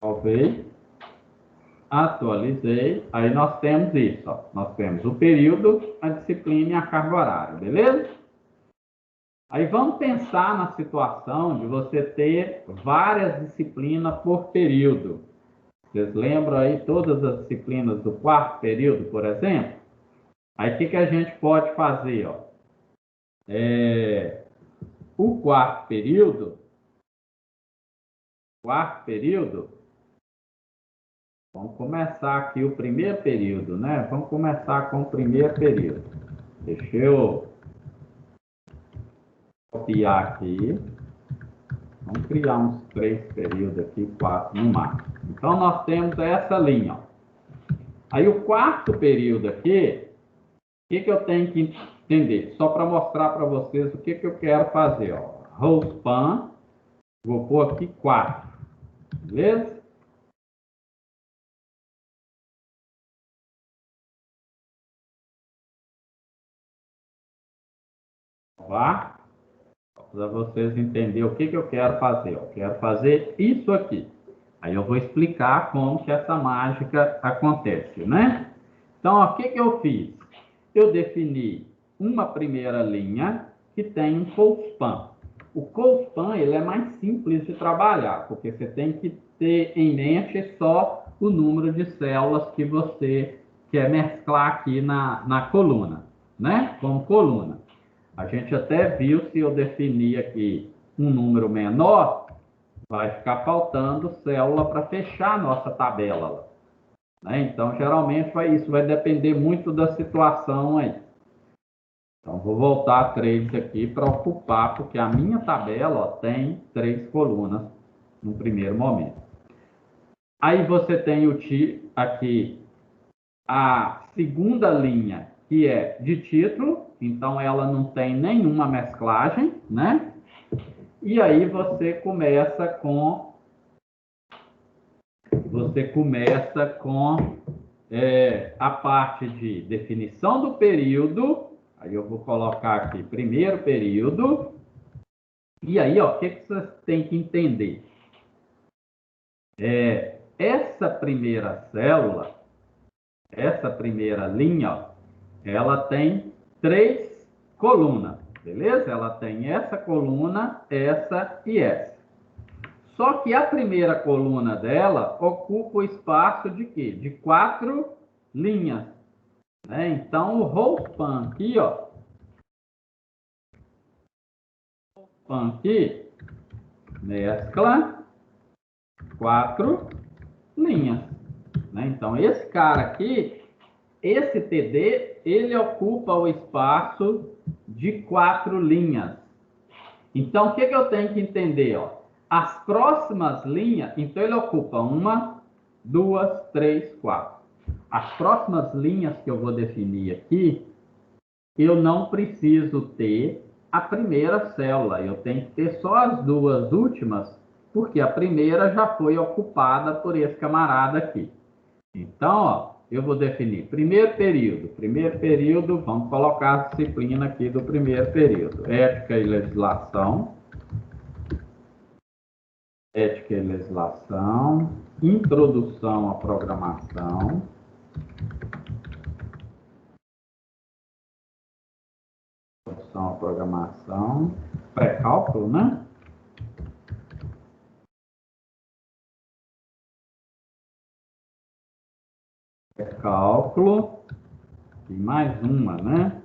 Salvei, atualizei, aí nós temos isso, ó. Nós temos o período, a disciplina e a carga horária, beleza? Aí vamos pensar na situação de você ter várias disciplinas por período. Vocês lembram aí todas as disciplinas do quarto período, por exemplo? Aí o que a gente pode fazer? Ó? O quarto período, vamos começar aqui o primeiro período, né? Vamos começar com o primeiro período. Deixa eu copiar aqui. Vamos criar uns 3 períodos aqui, 4 no máximo. Então, nós temos essa linha. Ó. Aí, o quarto período aqui, o que eu tenho que entender? Só para mostrar para vocês o que eu quero fazer. Ó. Rollspan, vou pôr aqui 4. Beleza? Vá. Para vocês entenderem o que eu quero fazer. Eu quero fazer isso aqui. Aí eu vou explicar como que essa mágica acontece, né? Então, ó, o que eu fiz? Eu defini uma primeira linha que tem um cospan. O cospan ele é mais simples de trabalhar, porque você tem que ter em mente só o número de células que você quer mesclar aqui na coluna, né? Como coluna. A gente até viu, se eu definir aqui um número menor, vai ficar faltando célula para fechar a nossa tabela. Né? Então, geralmente, isso vai depender muito da situação aí. Então, vou voltar 3 aqui para ocupar, porque a minha tabela tem 3 colunas no primeiro momento. Aí você tem aqui a segunda linha, que é de título, então ela não tem nenhuma mesclagem, né? E aí você começa com a parte de definição do período. Aí eu vou colocar aqui primeiro período. E aí, ó, o que vocês têm que entender? Essa primeira célula, essa primeira linha, ó, ela tem 3 colunas, beleza? Ela tem essa coluna, essa e essa. Só que a primeira coluna dela ocupa o espaço de quê? De 4 linhas. Né? Então, o rollspan aqui, ó, aqui, mescla 4 linhas. Né? Então, esse cara aqui, esse TD, ele ocupa o espaço de 4 linhas. Então, o que eu tenho que entender? Ó? As próximas linhas, então ele ocupa 1, 2, 3, 4. As próximas linhas que eu vou definir aqui, eu não preciso ter a primeira célula. Eu tenho que ter só as 2 últimas, porque a primeira já foi ocupada por esse camarada aqui. Então, ó, eu vou definir primeiro período. Primeiro período, vamos colocar a disciplina aqui do primeiro período. Ética e legislação. Ética e legislação. Introdução à programação. Introdução à programação. Pré-cálculo, né? Pré-cálculo. E mais uma, né?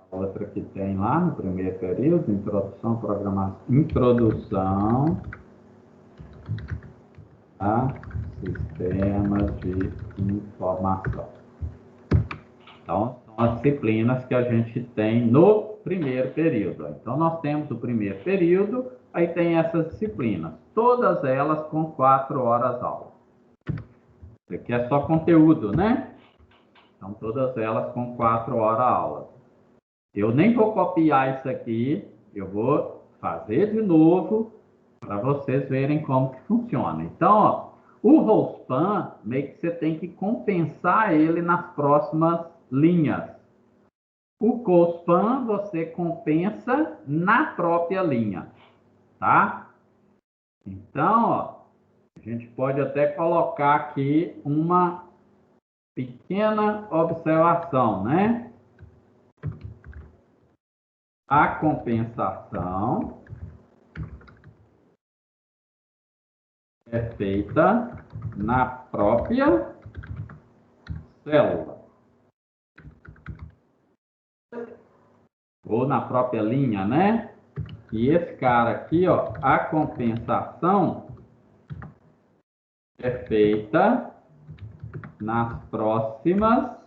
Outra que tem lá no primeiro período, introdução à programação. Introdução a sistemas de informação. Então, são as disciplinas que a gente tem no primeiro período. Então, nós temos o primeiro período, aí tem essas disciplinas, todas elas com 4 horas aula. Isso aqui é só conteúdo, né? Então, todas elas com 4 horas aula. Eu nem vou copiar isso aqui, eu vou fazer de novo para vocês verem como que funciona. Então, ó, o rollspan, meio que você tem que compensar ele nas próximas linhas. O cospan você compensa na própria linha, tá? Então, ó, a gente pode até colocar aqui uma pequena observação, né? A compensação é feita na própria célula. Ou na própria linha, né? E esse cara aqui, ó, a compensação é feita nas próximas.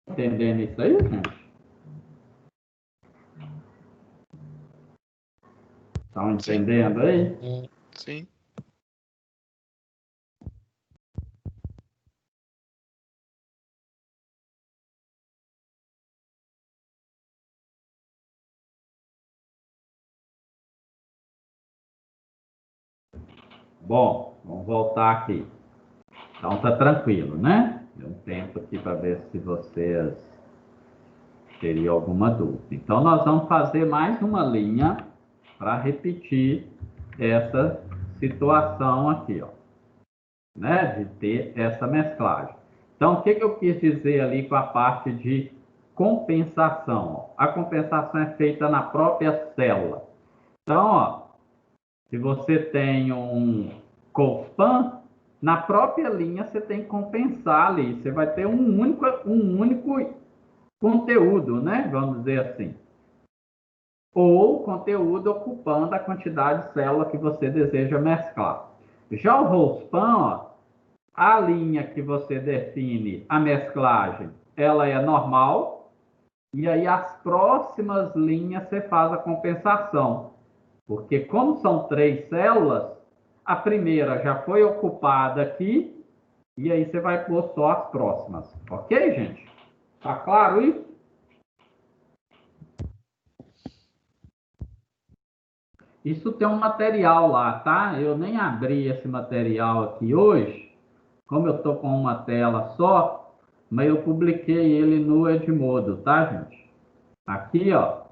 Entendendo isso aí, gente? Estão entendendo aí? Sim. Bom, vamos voltar aqui. Então tá tranquilo, né? Deu um tempo aqui para ver se vocês teriam alguma dúvida. Então nós vamos fazer mais uma linha para repetir essa situação aqui, ó, né? De ter essa mesclagem. Então o que eu quis dizer ali com a parte de compensação? Ó? A compensação é feita na própria célula. Então, ó, se você tem um Copan, na própria linha você tem que compensar ali. Você vai ter um único conteúdo, né? Vamos dizer assim. Ou conteúdo ocupando a quantidade de célula que você deseja mesclar. Já o Rospan, ó, a linha que você define a mesclagem, ela é normal. E aí as próximas linhas você faz a compensação. Porque como são 3 células, a primeira já foi ocupada aqui, e aí você vai pôr só as próximas. Ok, gente? Tá claro isso? Isso tem um material lá, tá? Eu nem abri esse material aqui hoje, como eu tô com uma tela só, mas eu publiquei ele no Edmodo, tá, gente? Aqui, ó,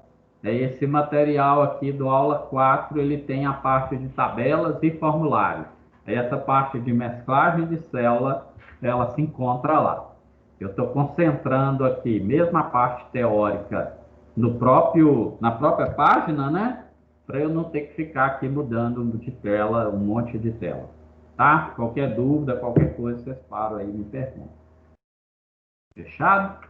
é esse material aqui do aula 4, ele tem a parte de tabelas e formulários. Essa parte de mesclagem de célula, ela se encontra lá. Eu estou concentrando aqui, mesmo a parte teórica, na própria página, né? Para eu não ter que ficar aqui mudando de tela, um monte de tela. Tá? Qualquer dúvida, qualquer coisa, vocês param aí e me perguntam. Fechado?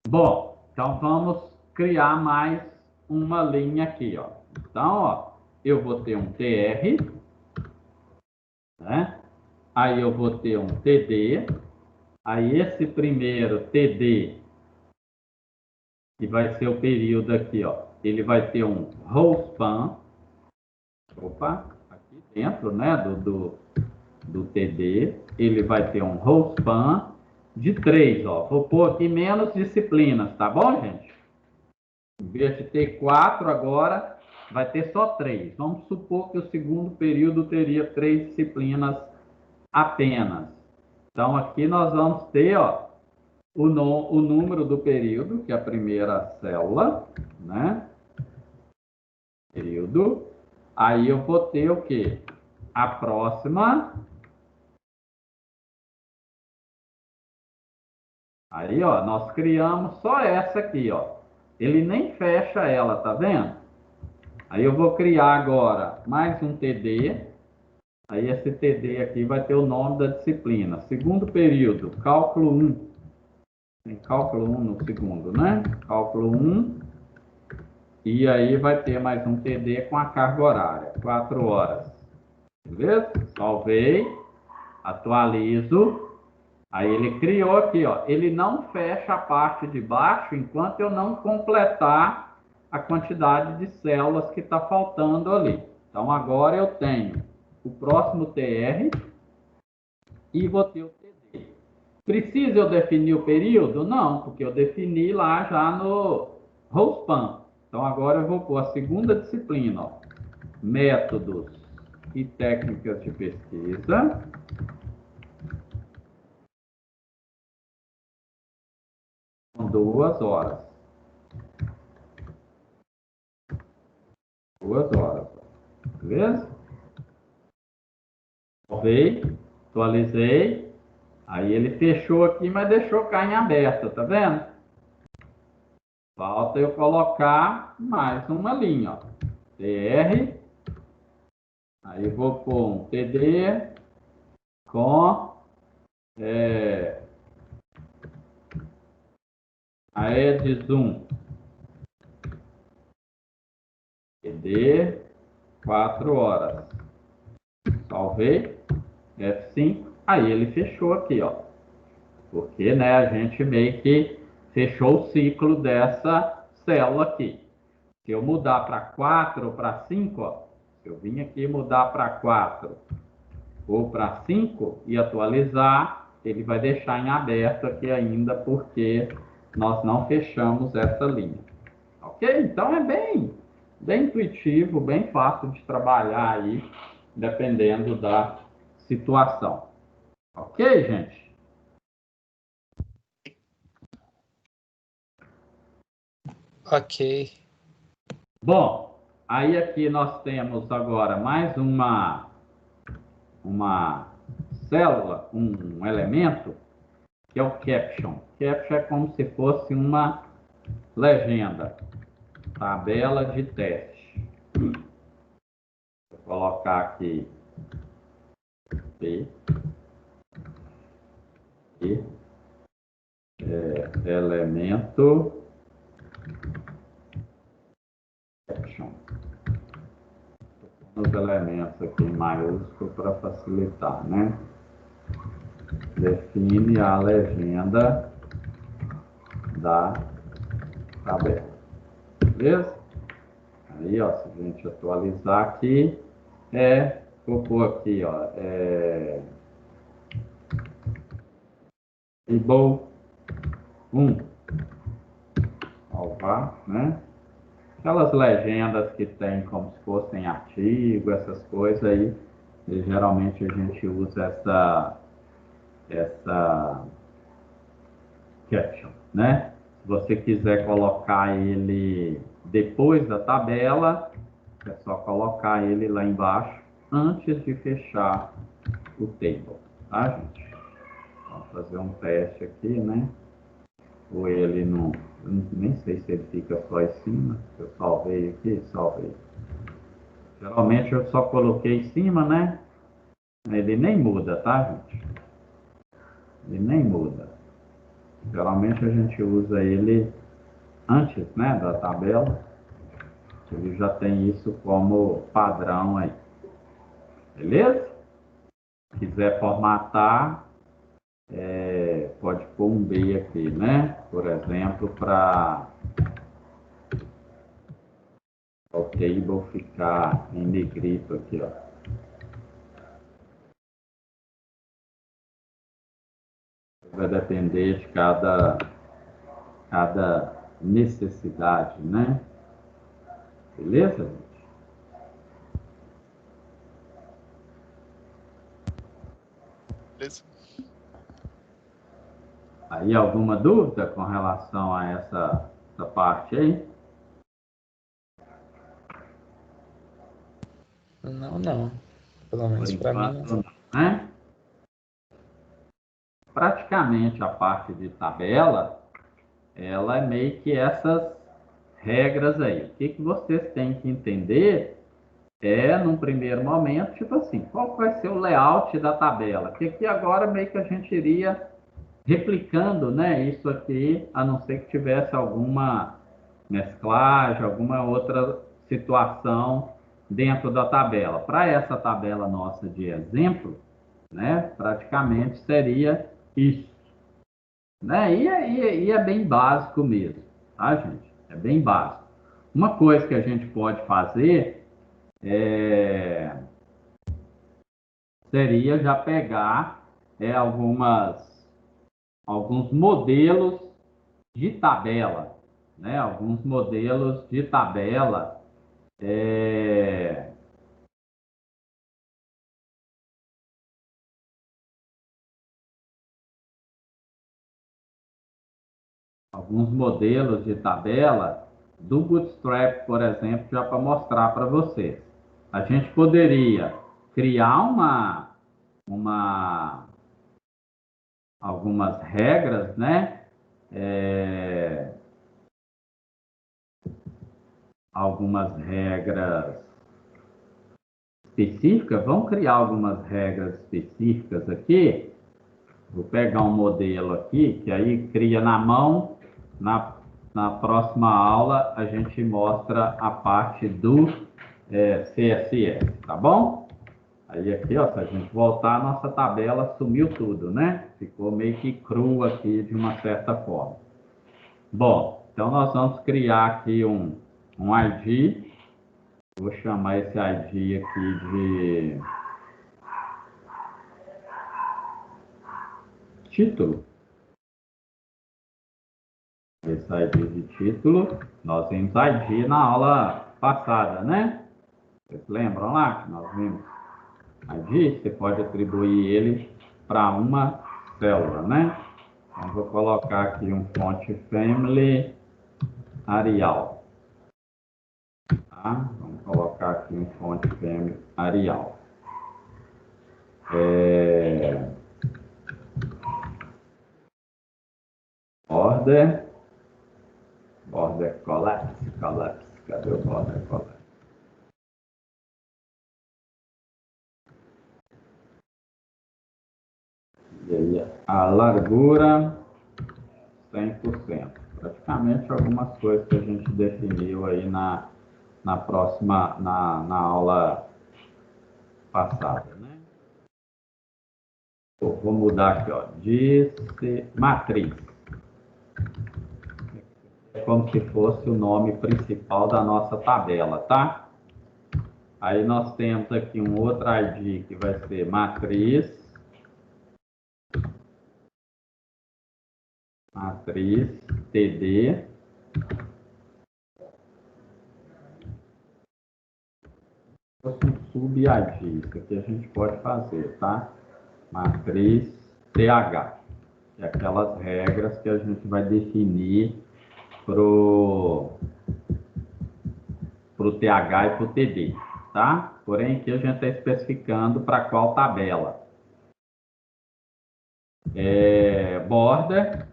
Bom, então vamos criar mais uma linha aqui, ó. Então, ó, eu vou ter um TR, né? Aí eu vou ter um TD. Aí esse primeiro TD, que vai ser o período aqui, ó, ele vai ter um Rospan. Opa, aqui dentro, né, do TD, ele vai ter um Rospan de 3, ó. Vou pôr aqui menos disciplinas, tá bom, gente? Em vez de ter 4 agora, vai ter só 3. Vamos supor que o segundo período teria 3 disciplinas apenas. Então, aqui nós vamos ter, ó, o número do período, que é a primeira célula, né? Período. Aí eu vou ter o quê? A próxima. Aí, ó, nós criamos só essa aqui, ó. Ele nem fecha ela, tá vendo? Aí eu vou criar agora mais um TD. Aí esse TD aqui vai ter o nome da disciplina. Segundo período, cálculo 1. Tem cálculo 1 no segundo, né? Cálculo 1. E aí vai ter mais um TD com a carga horária, 4 horas. Beleza? Salvei, atualizo. Aí ele criou aqui, ó. Ele não fecha a parte de baixo enquanto eu não completar a quantidade de células que está faltando ali. Então agora eu tenho o próximo TR e vou ter o TD. Precisa eu definir o período? Não, porque eu defini lá já no Rospan. Então agora eu vou pôr a segunda disciplina, ó, métodos e técnicas de pesquisa. Com 2 horas. 2 horas. Beleza? Salvei, atualizei. Aí ele fechou aqui, mas deixou cair em aberto, tá vendo? Falta eu colocar mais uma linha, ó. TR, aí vou pôr um TD com a Edzum, TD 4 horas. Salvei, F5, aí ele fechou aqui, ó. Porque, né, a gente meio que fechou o ciclo dessa célula aqui. Se eu mudar para 4 ou para 5, ó, se eu vim aqui mudar para 4 ou para 5 e atualizar, ele vai deixar em aberto aqui ainda, porque nós não fechamos essa linha. Ok? Então é bem intuitivo, bem fácil de trabalhar aí, dependendo da situação. Ok, gente? Ok. Bom, aí aqui nós temos agora mais uma célula, um elemento, que é o caption. Caption é como se fosse uma legenda, tabela de teste. Vou colocar aqui P, e elemento caption. Os elementos aqui em maiúsculo para facilitar, né? Define a legenda da tabela. Beleza? Aí, ó, se a gente atualizar aqui, vou pôr aqui, ó, table 1, salvar, né? Aquelas legendas que tem como se fossem artigo, essas coisas aí, e geralmente a gente usa essa caption, né? Se você quiser colocar ele depois da tabela, é só colocar ele lá embaixo antes de fechar o table, tá, gente? Vamos fazer um teste aqui, né? Ou ele não, nem sei se ele fica só em cima. Eu salvei aqui, salvei. Geralmente eu só coloquei em cima, né? Ele nem muda, tá, gente? Ele nem muda. Geralmente a gente usa ele antes, né, da tabela. Ele já tem isso como padrão aí. Beleza? Se quiser formatar, pode pôr um B aqui, né? Por exemplo, para o table ficar em negrito aqui, ó. Vai depender de cada necessidade, né? Beleza, gente? Beleza? Aí alguma dúvida com relação a essa parte aí? Não, não. Pelo Por menos para mim enquanto, não. não, né? Praticamente a parte de tabela, ela é meio que essas regras aí. O que vocês têm que entender num primeiro momento, tipo assim, qual vai ser o layout da tabela? Que aqui agora meio que a gente iria replicando, né, isso aqui, a não ser que tivesse alguma mesclagem, alguma outra situação dentro da tabela. Para essa tabela nossa de exemplo, né, praticamente seria isso, né? E é bem básico mesmo, tá, gente? É bem básico. Uma coisa que a gente pode fazer seria já pegar alguns modelos de tabela, né? Alguns modelos de tabela, é, alguns modelos de tabela do Bootstrap, por exemplo, já para mostrar para vocês. A gente poderia criar algumas regras, né? algumas regras específicas. Vamos criar algumas regras específicas aqui. Vou pegar um modelo aqui, que aí cria na mão. Na próxima aula, a gente mostra a parte do CSS, tá bom? Aí aqui, ó, se a gente voltar, a nossa tabela sumiu tudo, né? Ficou meio que cru aqui, de uma certa forma. Bom, então nós vamos criar aqui um ID. Vou chamar esse ID aqui de título. Esse ID de título, nós vimos ID na aula passada, né? Vocês lembram lá que nós vimos ID? Você pode atribuir ele para uma célula, né? Então, vou colocar aqui um font family Arial. Tá? Vamos colocar aqui um font family Arial. Border collapse. Cadê o border collapse? E aí, a largura 100%. Praticamente algumas coisas que a gente definiu aí na aula passada, né? Vou mudar aqui, ó, disse matriz. É como se fosse o nome principal da nossa tabela, tá? Aí nós temos aqui um outro ID que vai ser matriz TD. Um sub-ID, isso aqui a gente pode fazer, tá? Matriz TH, que é aquelas regras que a gente vai definir pro TH e pro TD, tá? Porém, aqui a gente está especificando para qual tabela. Border.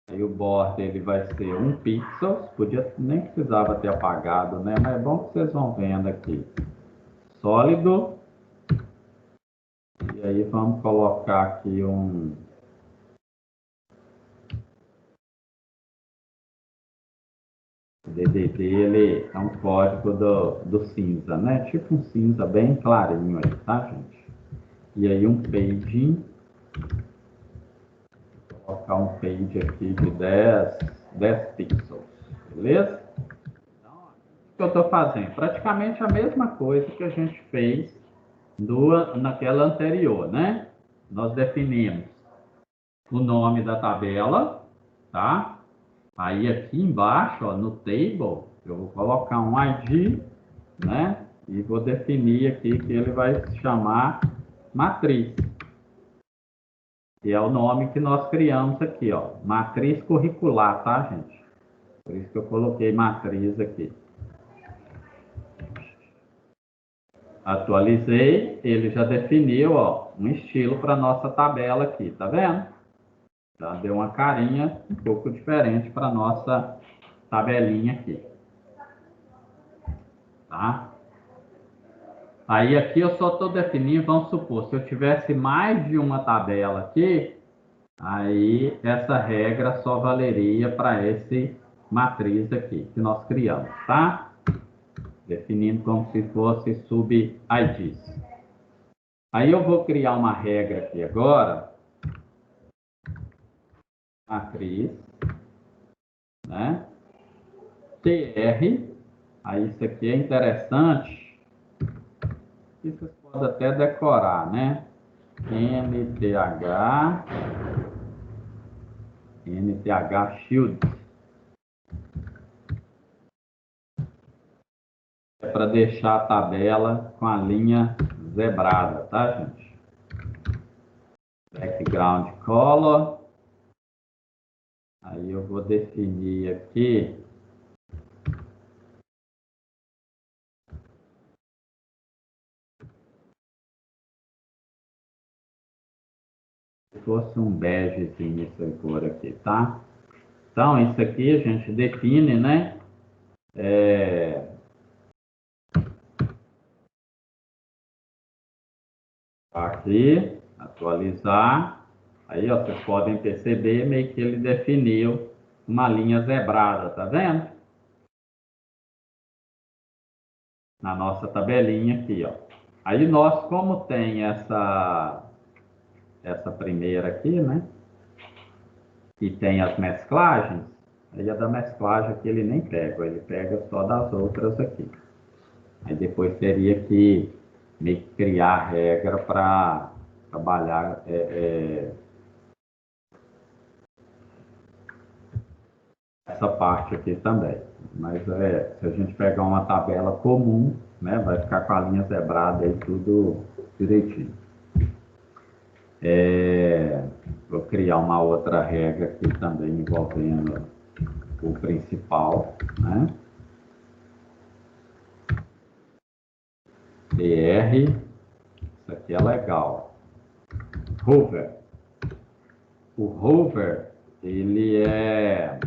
Aí o border ele vai ser 1 pixel. Nem precisava ter apagado, né? Mas é bom que vocês vão vendo aqui. Sólido. E aí vamos colocar aqui um DDD, ele é um código do cinza, né? Tipo um cinza bem clarinho aí, tá, gente? E aí um paging. Vou colocar um page aqui de 10 pixels, beleza? Então, o que eu estou fazendo? Praticamente a mesma coisa que a gente fez naquela anterior, né? Nós definimos o nome da tabela, tá? Aí aqui embaixo, ó, no table, eu vou colocar um ID, né? E vou definir aqui que ele vai se chamar matriz. Que é o nome que nós criamos aqui, ó. Matriz curricular, tá, gente? Por isso que eu coloquei matriz aqui. Atualizei, ele já definiu, ó, um estilo para nossa tabela aqui, tá vendo? Já deu uma carinha um pouco diferente para nossa tabelinha aqui. Tá? Aí aqui eu só estou definindo, vamos supor, se eu tivesse mais de uma tabela aqui, aí essa regra só valeria para esse matriz aqui que nós criamos, tá? Definindo como se fosse sub-IDs. Aí eu vou criar uma regra aqui agora, matriz, né? TR, aí isso aqui é interessante, isso vocês podem até decorar, né? NTH Shield. É para deixar a tabela com a linha zebrada, tá, gente? Background color. Aí eu vou definir aqui se fosse um begezinho essa cor aqui, tá? Então, isso aqui a gente define, né? Aqui, atualizar. Aí, ó, vocês podem perceber meio que ele definiu uma linha zebrada, tá vendo? Na nossa tabelinha aqui, ó. Aí nós, como tem essa primeira aqui, né? E tem as mesclagens, aí a da mesclagem aqui ele nem pega, ele pega só das outras aqui. Aí depois teria que meio que criar regra para trabalhar essa parte aqui também. Mas se a gente pegar uma tabela comum, né, vai ficar com a linha zebrada aí tudo direitinho. Vou criar uma outra regra aqui também envolvendo o principal, né? BR, isso aqui é legal. Hover. O hover, ele é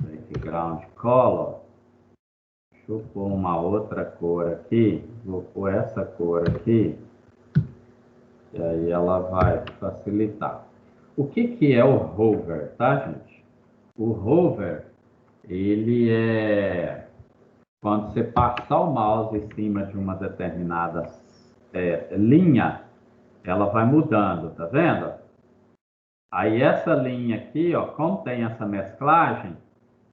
background color. Deixa eu pôr uma outra cor aqui. Vou pôr essa cor aqui. E aí ela vai facilitar. O que é o hover, tá, gente? O hover, ele é quando você passar o mouse em cima de uma determinada linha, ela vai mudando, tá vendo? Aí essa linha aqui, ó, como tem essa mesclagem,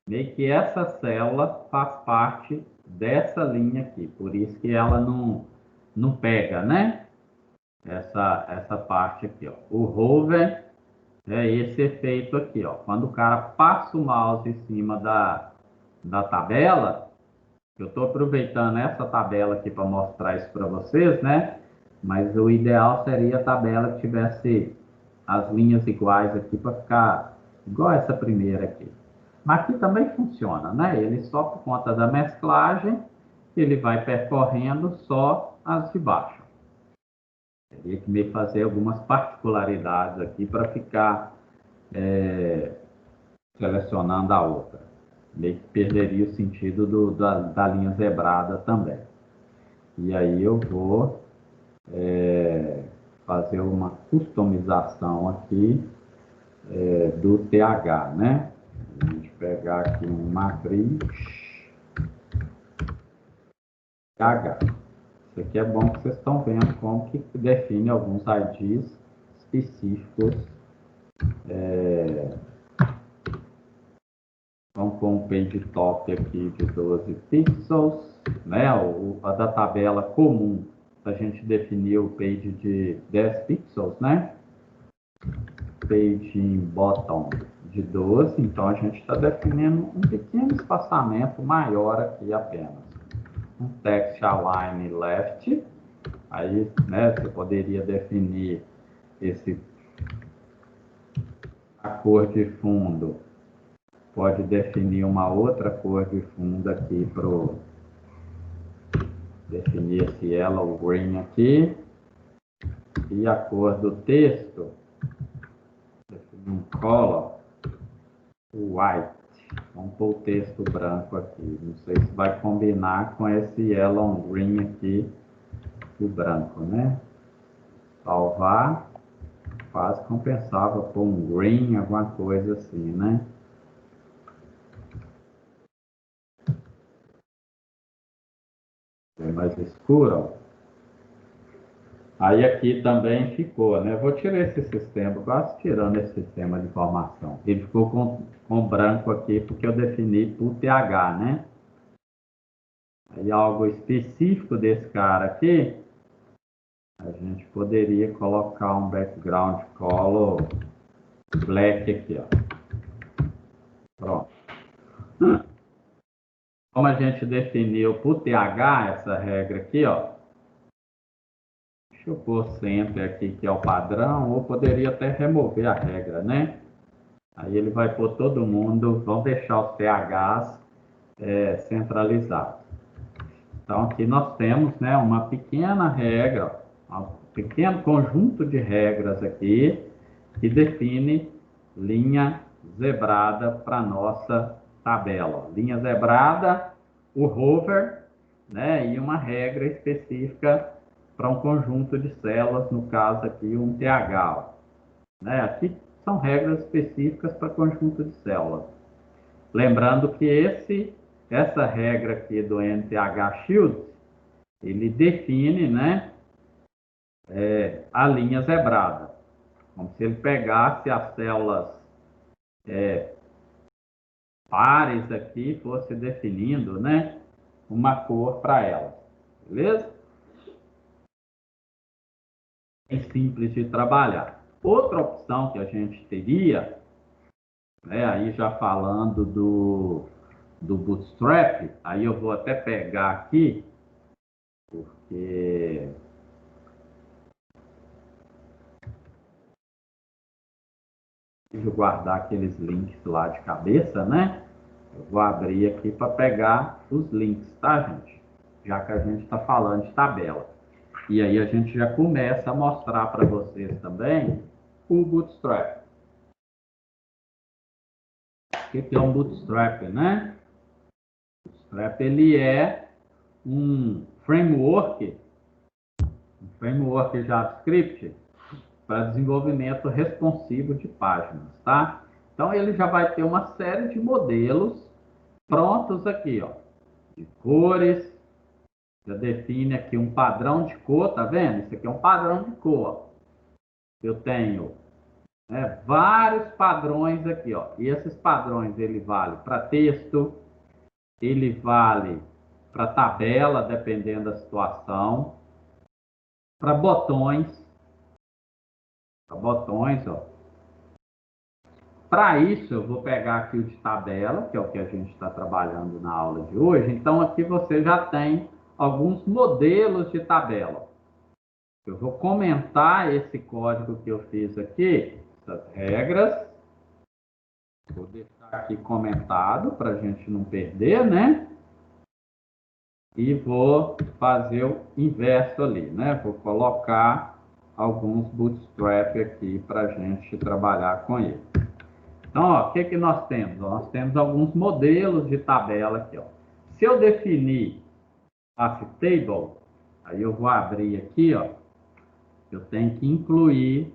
meio que essa célula faz parte dessa linha aqui, por isso que ela não pega, né? Essa parte aqui, ó. O hover é esse efeito aqui, ó. Quando o cara passa o mouse em cima da tabela, eu estou aproveitando essa tabela aqui para mostrar isso para vocês, né? Mas o ideal seria a tabela que tivesse as linhas iguais aqui para ficar igual essa primeira aqui. Mas aqui também funciona, né? Ele só por conta da mesclagem, ele vai percorrendo só as de baixo. Teria que me fazer algumas particularidades aqui para ficar selecionando a outra. Meio que perderia o sentido da linha zebrada também. E aí eu vou fazer uma customização aqui do TH, né? A gente pegar aqui um matriz TH. Isso aqui é bom que vocês estão vendo como que define alguns IDs específicos. Vamos pôr um page top aqui de 12 pixels, né? A da tabela comum, a gente definiu o page de 10 pixels, né? Page bottom de 12, então a gente está definindo um pequeno espaçamento maior aqui apenas. Um text align left, aí, né, você poderia definir a cor de fundo, pode definir uma outra cor de fundo aqui para definir esse yellow green aqui, e a cor do texto, definir um color white. Vamos pôr o texto branco aqui. Não sei se vai combinar com esse yellow green aqui, o branco, né? Salvar. Quase compensava pôr um green, alguma coisa assim, né? É mais escuro, ó. Aí aqui também ficou, né? Vou tirar esse sistema, quase tirando esse sistema de informação. Ele ficou com branco aqui porque eu defini por TH, né? Aí algo específico desse cara aqui, a gente poderia colocar um background color black aqui, ó. Pronto. Como a gente definiu por TH essa regra aqui, ó. Deixa eu pôr sempre aqui, que é o padrão, ou poderia até remover a regra, né? Aí ele vai pôr todo mundo, vamos deixar os THs centralizados. Então aqui nós temos, né, uma pequena regra, um pequeno conjunto de regras aqui, que define linha zebrada para a nossa tabela. Linha zebrada, o hover, né, e uma regra específica para um conjunto de células, no caso aqui um TH. Né? Aqui são regras específicas para conjunto de células. Lembrando que essa regra aqui do NTH Shields, ele define, né, a linha zebrada. Como se ele pegasse as células pares aqui, fosse definindo, né, uma cor para elas. Beleza? É simples de trabalhar. Outra opção que a gente teria, né, aí já falando do Bootstrap, aí eu vou até pegar aqui, porque deixa eu guardar aqueles links lá de cabeça, né? Eu vou abrir aqui para pegar os links, tá, gente? Já que a gente está falando de tabela. E aí a gente já começa a mostrar para vocês também o Bootstrap. O que é um Bootstrap, né? O Bootstrap, ele é um framework JavaScript para desenvolvimento responsivo de páginas, tá? Então ele já vai ter uma série de modelos prontos aqui, ó, de cores, já define aqui um padrão de cor, tá vendo? Isso aqui é um padrão de cor. Eu tenho, né, vários padrões aqui, ó, e esses padrões ele vale para texto, ele vale para tabela, dependendo da situação, para botões, ó. Para isso, eu vou pegar aqui o de tabela, que é o que a gente está trabalhando na aula de hoje. Então, aqui você já tem alguns modelos de tabela. Eu vou comentar esse código que eu fiz aqui, essas regras. Vou deixar aqui comentado para a gente não perder, né? E vou fazer o inverso ali, né? Vou colocar alguns bootstrap aqui para a gente trabalhar com ele. Então, ó, o que nós temos? Nós temos alguns modelos de tabela aqui, ó. Se eu definir classe table, aí eu vou abrir aqui, ó. Eu tenho que incluir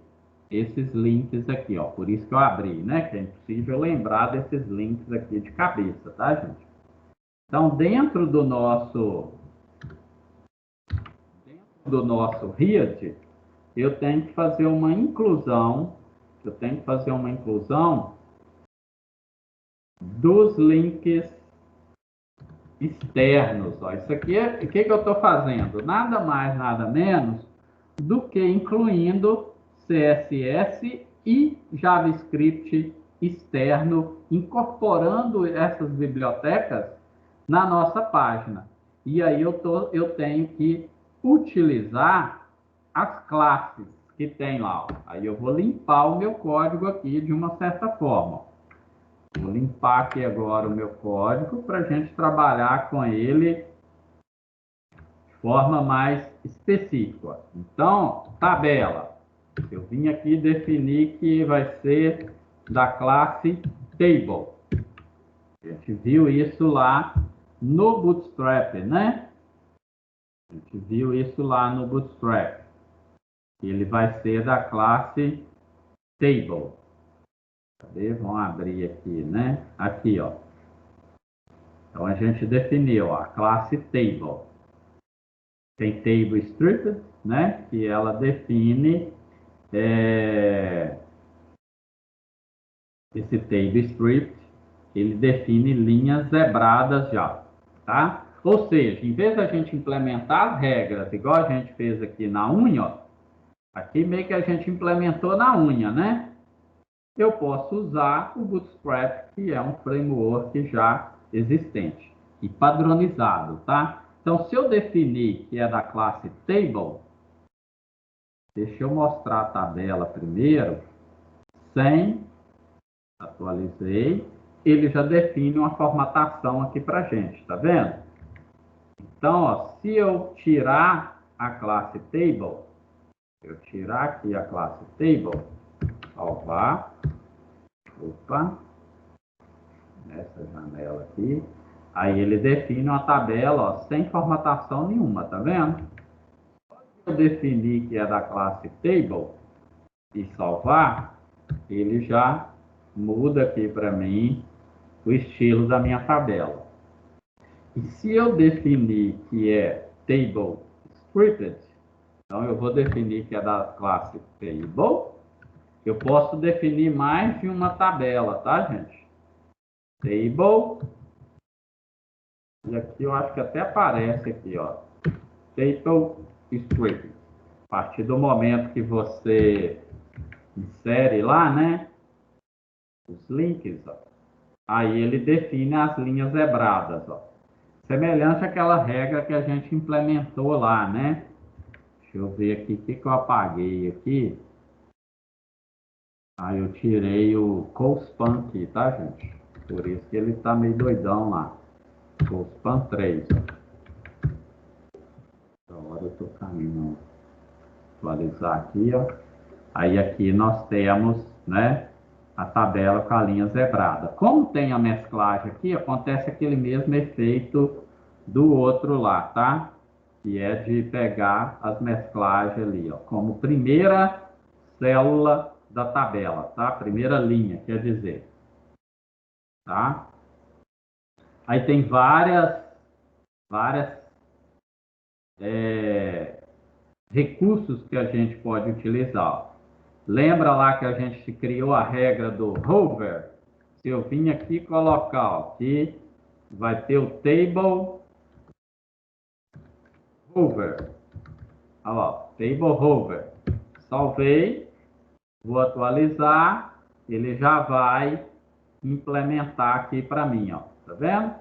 esses links aqui, ó. Por isso que eu abri, né? Que é impossível lembrar desses links aqui de cabeça, tá, gente? Então, dentro do nosso read, eu tenho que fazer uma inclusão. Dos links externos. Ó. Isso aqui é o que eu estou fazendo? Nada mais, nada menos do que incluindo CSS e JavaScript externo, incorporando essas bibliotecas na nossa página. E aí eu tenho que utilizar as classes que tem lá. Ó. Aí eu vou limpar o meu código aqui de uma certa forma. Vou limpar aqui agora o meu código para a gente trabalhar com ele de forma mais específica. Então, tabela. Eu vim aqui definir que vai ser da classe table. A gente viu isso lá no Bootstrap, né? A gente viu isso lá no Bootstrap. Ele vai ser da classe table. Cadê? Vamos abrir aqui, né? Aqui, ó. Então, a gente definiu ó, a classe table. Tem table stripped, né? Que ela define esse table stripped, ele define linhas zebradas já, tá? Ou seja, em vez da gente implementar as regras, igual a gente fez aqui na unha, ó, aqui meio que a gente implementou na unha, né? Eu posso usar o Bootstrap, que é um framework já existente e padronizado, tá? Então, se eu definir que é da classe table, deixa eu mostrar a tabela primeiro, atualizei, ele já define uma formatação aqui para a gente, tá vendo? Então, ó, se eu tirar a classe table, eu tirar aqui a classe table, salvar. Opa. Nessa janela aqui. Aí ele define uma tabela, ó, sem formatação nenhuma, tá vendo? Eu definir que é da classe Table e salvar, ele já muda aqui para mim o estilo da minha tabela. E se eu definir que é Table Scripted, então eu vou definir que é da classe Table. Eu posso definir mais de uma tabela, tá, gente? Table. E aqui eu acho que até aparece aqui, ó. Table Scripted. A partir do momento que você insere lá, né? Os links, ó. Aí ele define as linhas zebradas, ó. Semelhante àquela regra que a gente implementou lá, né? Deixa eu ver aqui o que eu apaguei aqui. Aí eu tirei o CoSpan aqui, tá, gente? Por isso que ele tá meio doidão lá. CoSpan 3. Agora eu tô caminhando. Atualizar aqui, ó. Aí aqui nós temos, né, a tabela com a linha zebrada. Como tem a mesclagem aqui, acontece aquele mesmo efeito do outro lá, tá? Que é de pegar as mesclagens ali, ó, como primeira célula da tabela, tá? Primeira linha, quer dizer, tá? Aí tem várias recursos que a gente pode utilizar. Lembra lá que a gente criou a regra do hover? Se eu vim aqui colocar, ó, que vai ter o table hover. Olha lá, table hover. Salvei, vou atualizar, ele já vai implementar aqui para mim, ó. Tá vendo?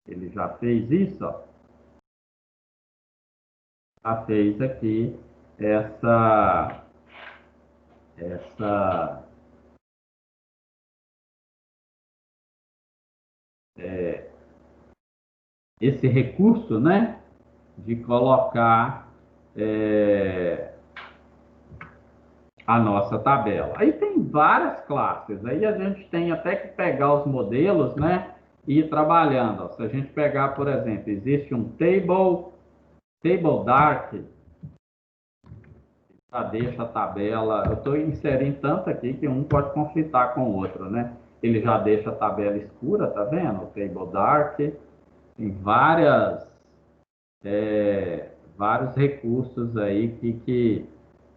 Ele já fez isso, ó. Já fez aqui essa esse recurso, né, de colocar a nossa tabela. Aí tem várias classes, aí a gente tem até que pegar os modelos, né, e ir trabalhando. Se a gente pegar, por exemplo, existe um table dark, já deixa a tabela, eu estou inserindo tanto aqui que um pode conflitar com o outro, né? Ele já deixa a tabela escura, tá vendo? O table dark, tem vários recursos aí que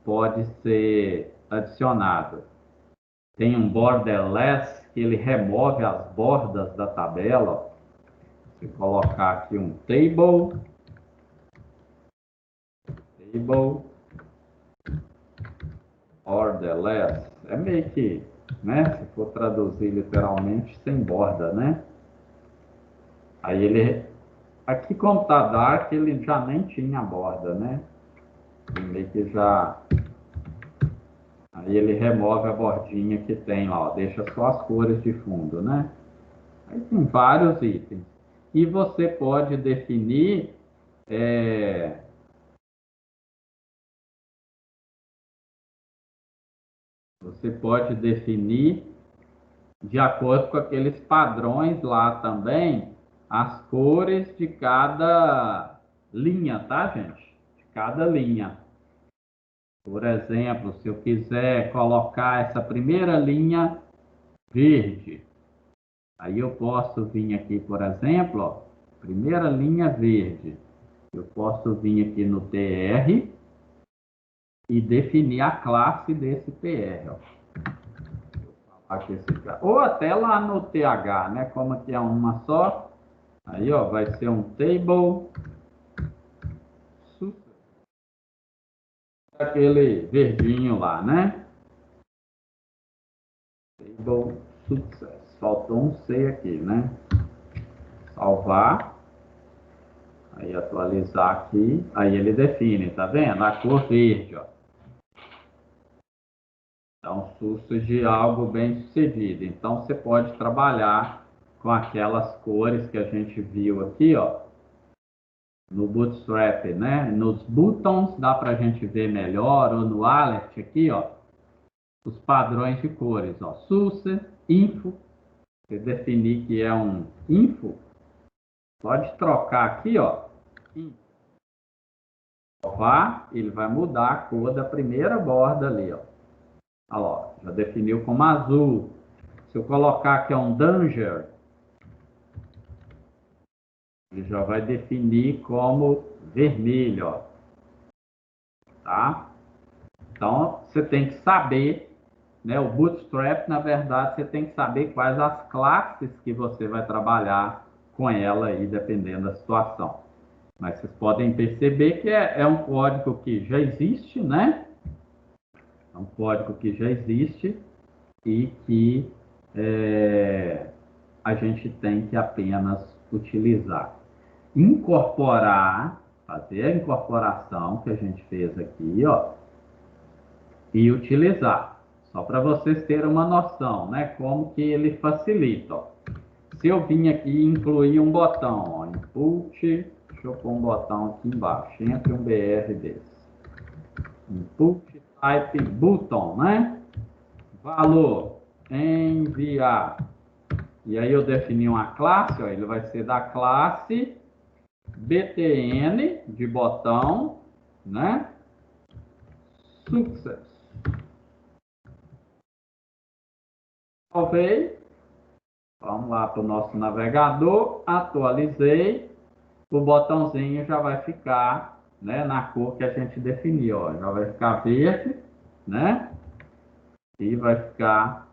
pode ser adicionado. Tem um borderless, que ele remove as bordas da tabela. Se colocar aqui um table borderless, é meio que, né, se for traduzir literalmente, sem borda, né? Aí ele, aqui como tá dark, ele já nem tinha borda, né? Ele meio que já, aí ele remove a bordinha que tem lá, ó, deixa só as cores de fundo, né? Aí tem vários itens. E você pode definir de acordo com aqueles padrões lá também, as cores de cada linha, tá, gente? De cada linha. Por exemplo, se eu quiser colocar essa primeira linha verde, aí eu posso vir aqui, por exemplo, ó, primeira linha verde. Eu posso vir aqui no TR e definir a classe desse TR, ó. Aqui ou até lá no TH, né? Como aqui é uma só, aí ó, vai ser um table aquele verdinho lá, né? Table success. Faltou um C aqui, né? Salvar. Aí atualizar aqui. Aí ele define, tá vendo? A cor verde, ó. Então, susto de algo bem sucedido. Então, você pode trabalhar com aquelas cores que a gente viu aqui, ó. No Bootstrap, né? Nos buttons dá para a gente ver melhor, ou no alert aqui, ó. os padrões de cores, ó, SUSE, info, você definir que é um info, pode trocar aqui, ó, ele vai mudar a cor da primeira borda ali, ó. Olha lá, já definiu como azul. Se eu colocar que é um danger, ele já vai definir como vermelho, ó. Tá? Então, você tem que saber, né? O Bootstrap, na verdade, você tem que saber quais as classes que você vai trabalhar com ela aí, dependendo da situação. Mas vocês podem perceber que é um código que já existe, né? É um código que já existe e que a gente tem que apenas utilizar. Incorporar, fazer a incorporação que a gente fez aqui, ó, e utilizar. Só para vocês terem uma noção, né? Como que ele facilita. Ó. Se eu vim aqui e incluir um botão, ó, input, deixa eu pôr um botão aqui embaixo, entre um BR desse. Input type button, né? Valor, enviar. E aí eu defini uma classe, ó, ele vai ser da classe btn, de botão, né? Success. Salvei. Vamos lá para o nosso navegador, atualizei, o botãozinho já vai ficar, né, na cor que a gente definiu, ó, já vai ficar verde, né, e vai ficar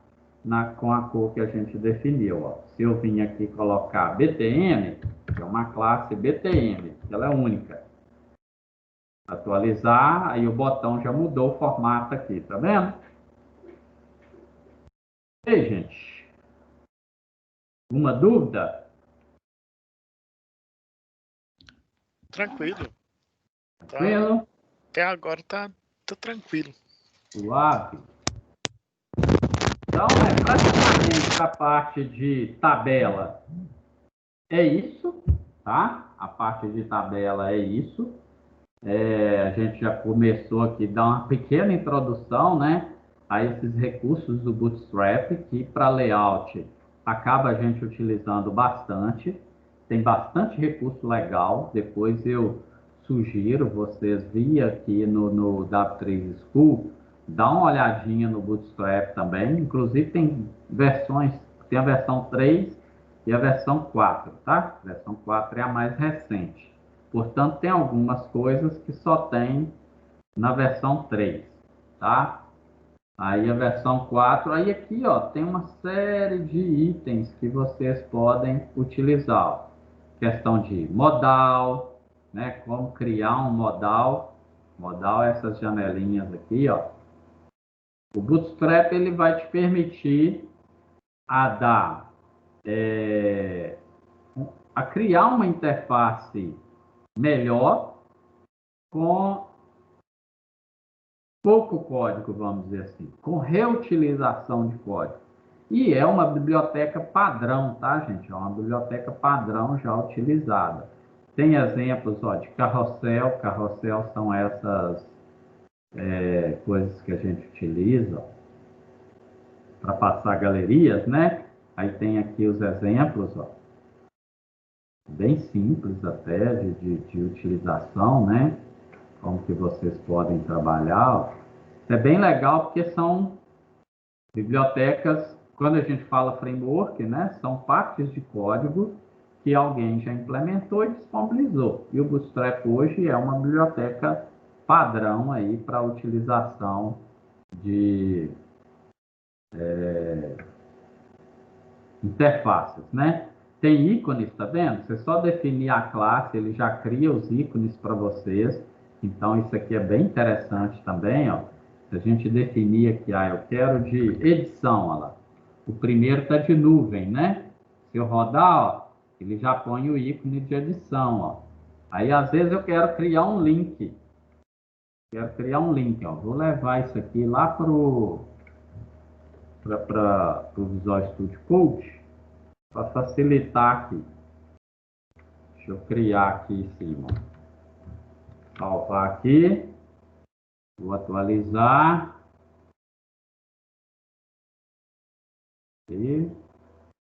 com a cor que a gente definiu, ó. Se eu vim aqui colocar BTN, que é uma classe BTN, ela é única, atualizar, aí o botão já mudou o formato aqui, tá vendo? E aí, gente? Uma dúvida? Tranquilo. Tá, Tranquilo? até agora tá tranquilo. Suave. Então, praticamente a parte de tabela é isso, tá? A parte de tabela é isso. A gente já começou aqui a dar uma pequena introdução, né, a esses recursos do Bootstrap, que para layout acaba a gente utilizando bastante. Tem bastante recurso legal. Depois eu sugiro vocês vir aqui no W3 School, dá uma olhadinha no Bootstrap também. Inclusive tem a versão 3 e a versão 4, tá? A versão 4 é a mais recente. Portanto, tem algumas coisas que só tem na versão 3, tá? Aí a versão 4, aí aqui, ó, tem uma série de itens que vocês podem utilizar. Ó. Questão de modal, né? Como criar um modal. Modal é essas janelinhas aqui, ó. O Bootstrap ele vai te permitir a dar, a criar uma interface melhor com pouco código, vamos dizer assim, com reutilização de código. E é uma biblioteca padrão, tá, gente? É uma biblioteca padrão já utilizada. Tem exemplos, ó, de carrossel. Carrossel são essas coisas que a gente utiliza para passar galerias, né? Aí tem aqui os exemplos, ó, bem simples até de utilização, né? Como que vocês podem trabalhar. Ó. É bem legal porque são bibliotecas, quando a gente fala framework, né, são partes de código que alguém já implementou e disponibilizou. E o Bootstrap hoje é uma biblioteca padrão aí para a utilização de interfaces, né? Tem ícones, tá vendo? Você só definir a classe, ele já cria os ícones para vocês. Então, isso aqui é bem interessante também, ó. Se a gente definir aqui, eu quero de edição, olha lá. O primeiro está de nuvem, né? Se eu rodar, ó, ele já põe o ícone de edição, ó. Aí, às vezes, eu quero criar um link. Quero criar um link, ó. Vou levar isso aqui lá para o Visual Studio Code para facilitar aqui. Deixa eu criar aqui em cima. Salvar aqui. Vou atualizar. Ele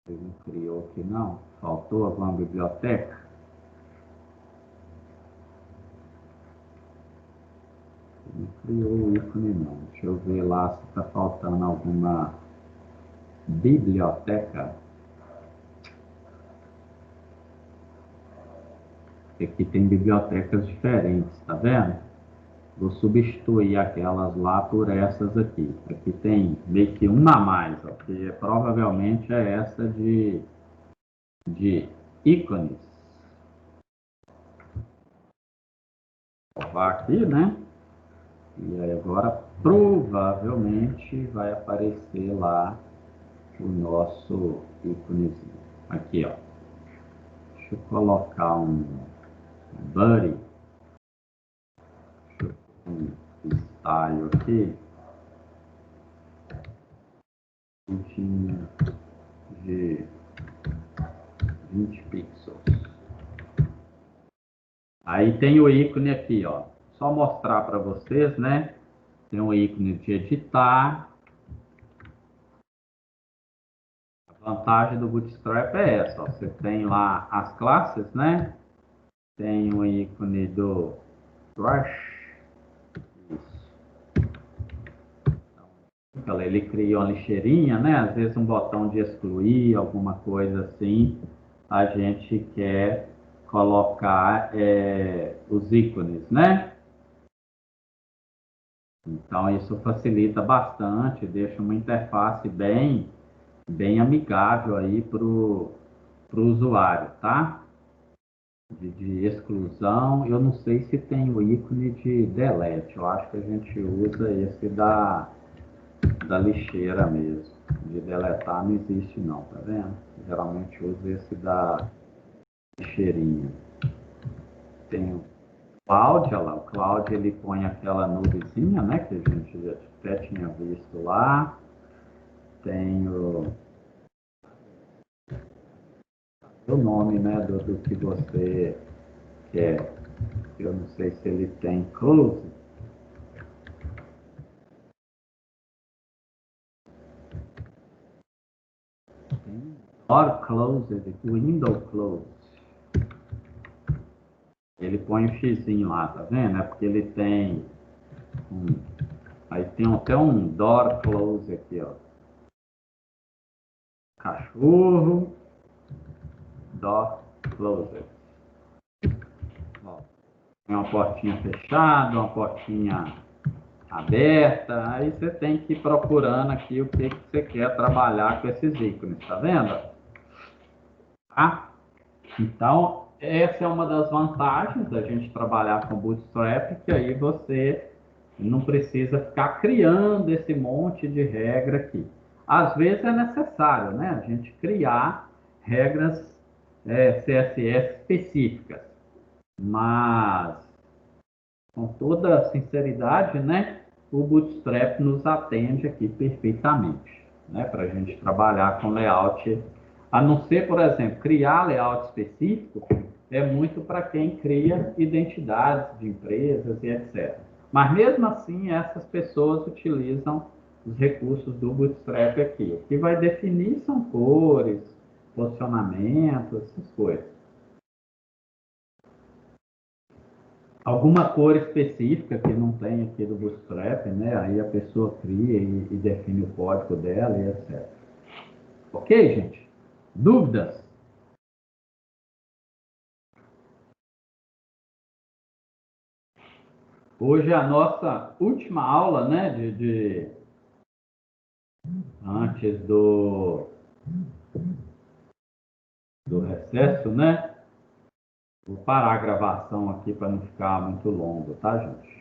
não criou aqui, não. Faltou alguma biblioteca? Ele não criou o ícone, não. Deixa eu ver lá se está faltando alguma biblioteca. Aqui tem bibliotecas diferentes, tá vendo? Vou substituir aquelas lá por essas aqui. Aqui tem meio que uma a mais, ó, que provavelmente é essa de ícones. Vou salvar aqui, né? E aí agora provavelmente vai aparecer lá o nosso íconezinho. Aqui, ó. Deixa eu colocar um buddy. Deixa eu pôr um style aqui. De 20 pixels. Aí tem o ícone aqui, ó. Só mostrar para vocês, né? Tem um ícone de editar. A vantagem do Bootstrap é essa, ó. Você tem lá as classes, né? Tem o ícone do brush. Então, ele cria uma lixeirinha, né? Às vezes um botão de excluir, alguma coisa assim. A gente quer colocar os ícones, né? Então isso facilita bastante, deixa uma interface bem amigável aí para o usuário, tá? De exclusão, eu não sei se tem o ícone de delete, eu acho que a gente usa esse da lixeira mesmo. De deletar não existe não, tá vendo? Geralmente uso esse da lixeirinha. Tem o Cloud, olha lá, o Cloud ele põe aquela nuvezinha, né, que a gente já até tinha visto lá. Tem o nome, né, do que você quer. Eu não sei se ele tem close. Or closed, window closed. Ele põe o xizinho lá, tá vendo? É porque ele tem aí tem até um door close aqui, ó. Cachorro, door closed. Ó, tem uma portinha fechada, uma portinha aberta, aí você tem que ir procurando aqui o que você quer trabalhar com esses ícones, tá vendo? Tá? Então, essa é uma das vantagens da gente trabalhar com Bootstrap, que aí você não precisa ficar criando esse monte de regra aqui. Às vezes é necessário, né, a gente criar regras CSS específicas, mas com toda sinceridade, né, o Bootstrap nos atende aqui perfeitamente, né, para a gente trabalhar com layout. A não ser, por exemplo, criar layout específico é muito para quem cria identidades de empresas e etc. Mas mesmo assim, essas pessoas utilizam os recursos do Bootstrap aqui. O que vai definir são cores, posicionamentos, essas coisas. Alguma cor específica que não tem aqui do Bootstrap, né? Aí a pessoa cria e define o código dela e etc. Ok, gente? Dúvidas? Hoje é a nossa última aula, né? Antes do recesso, né? Vou parar a gravação aqui para não ficar muito longo, tá, gente?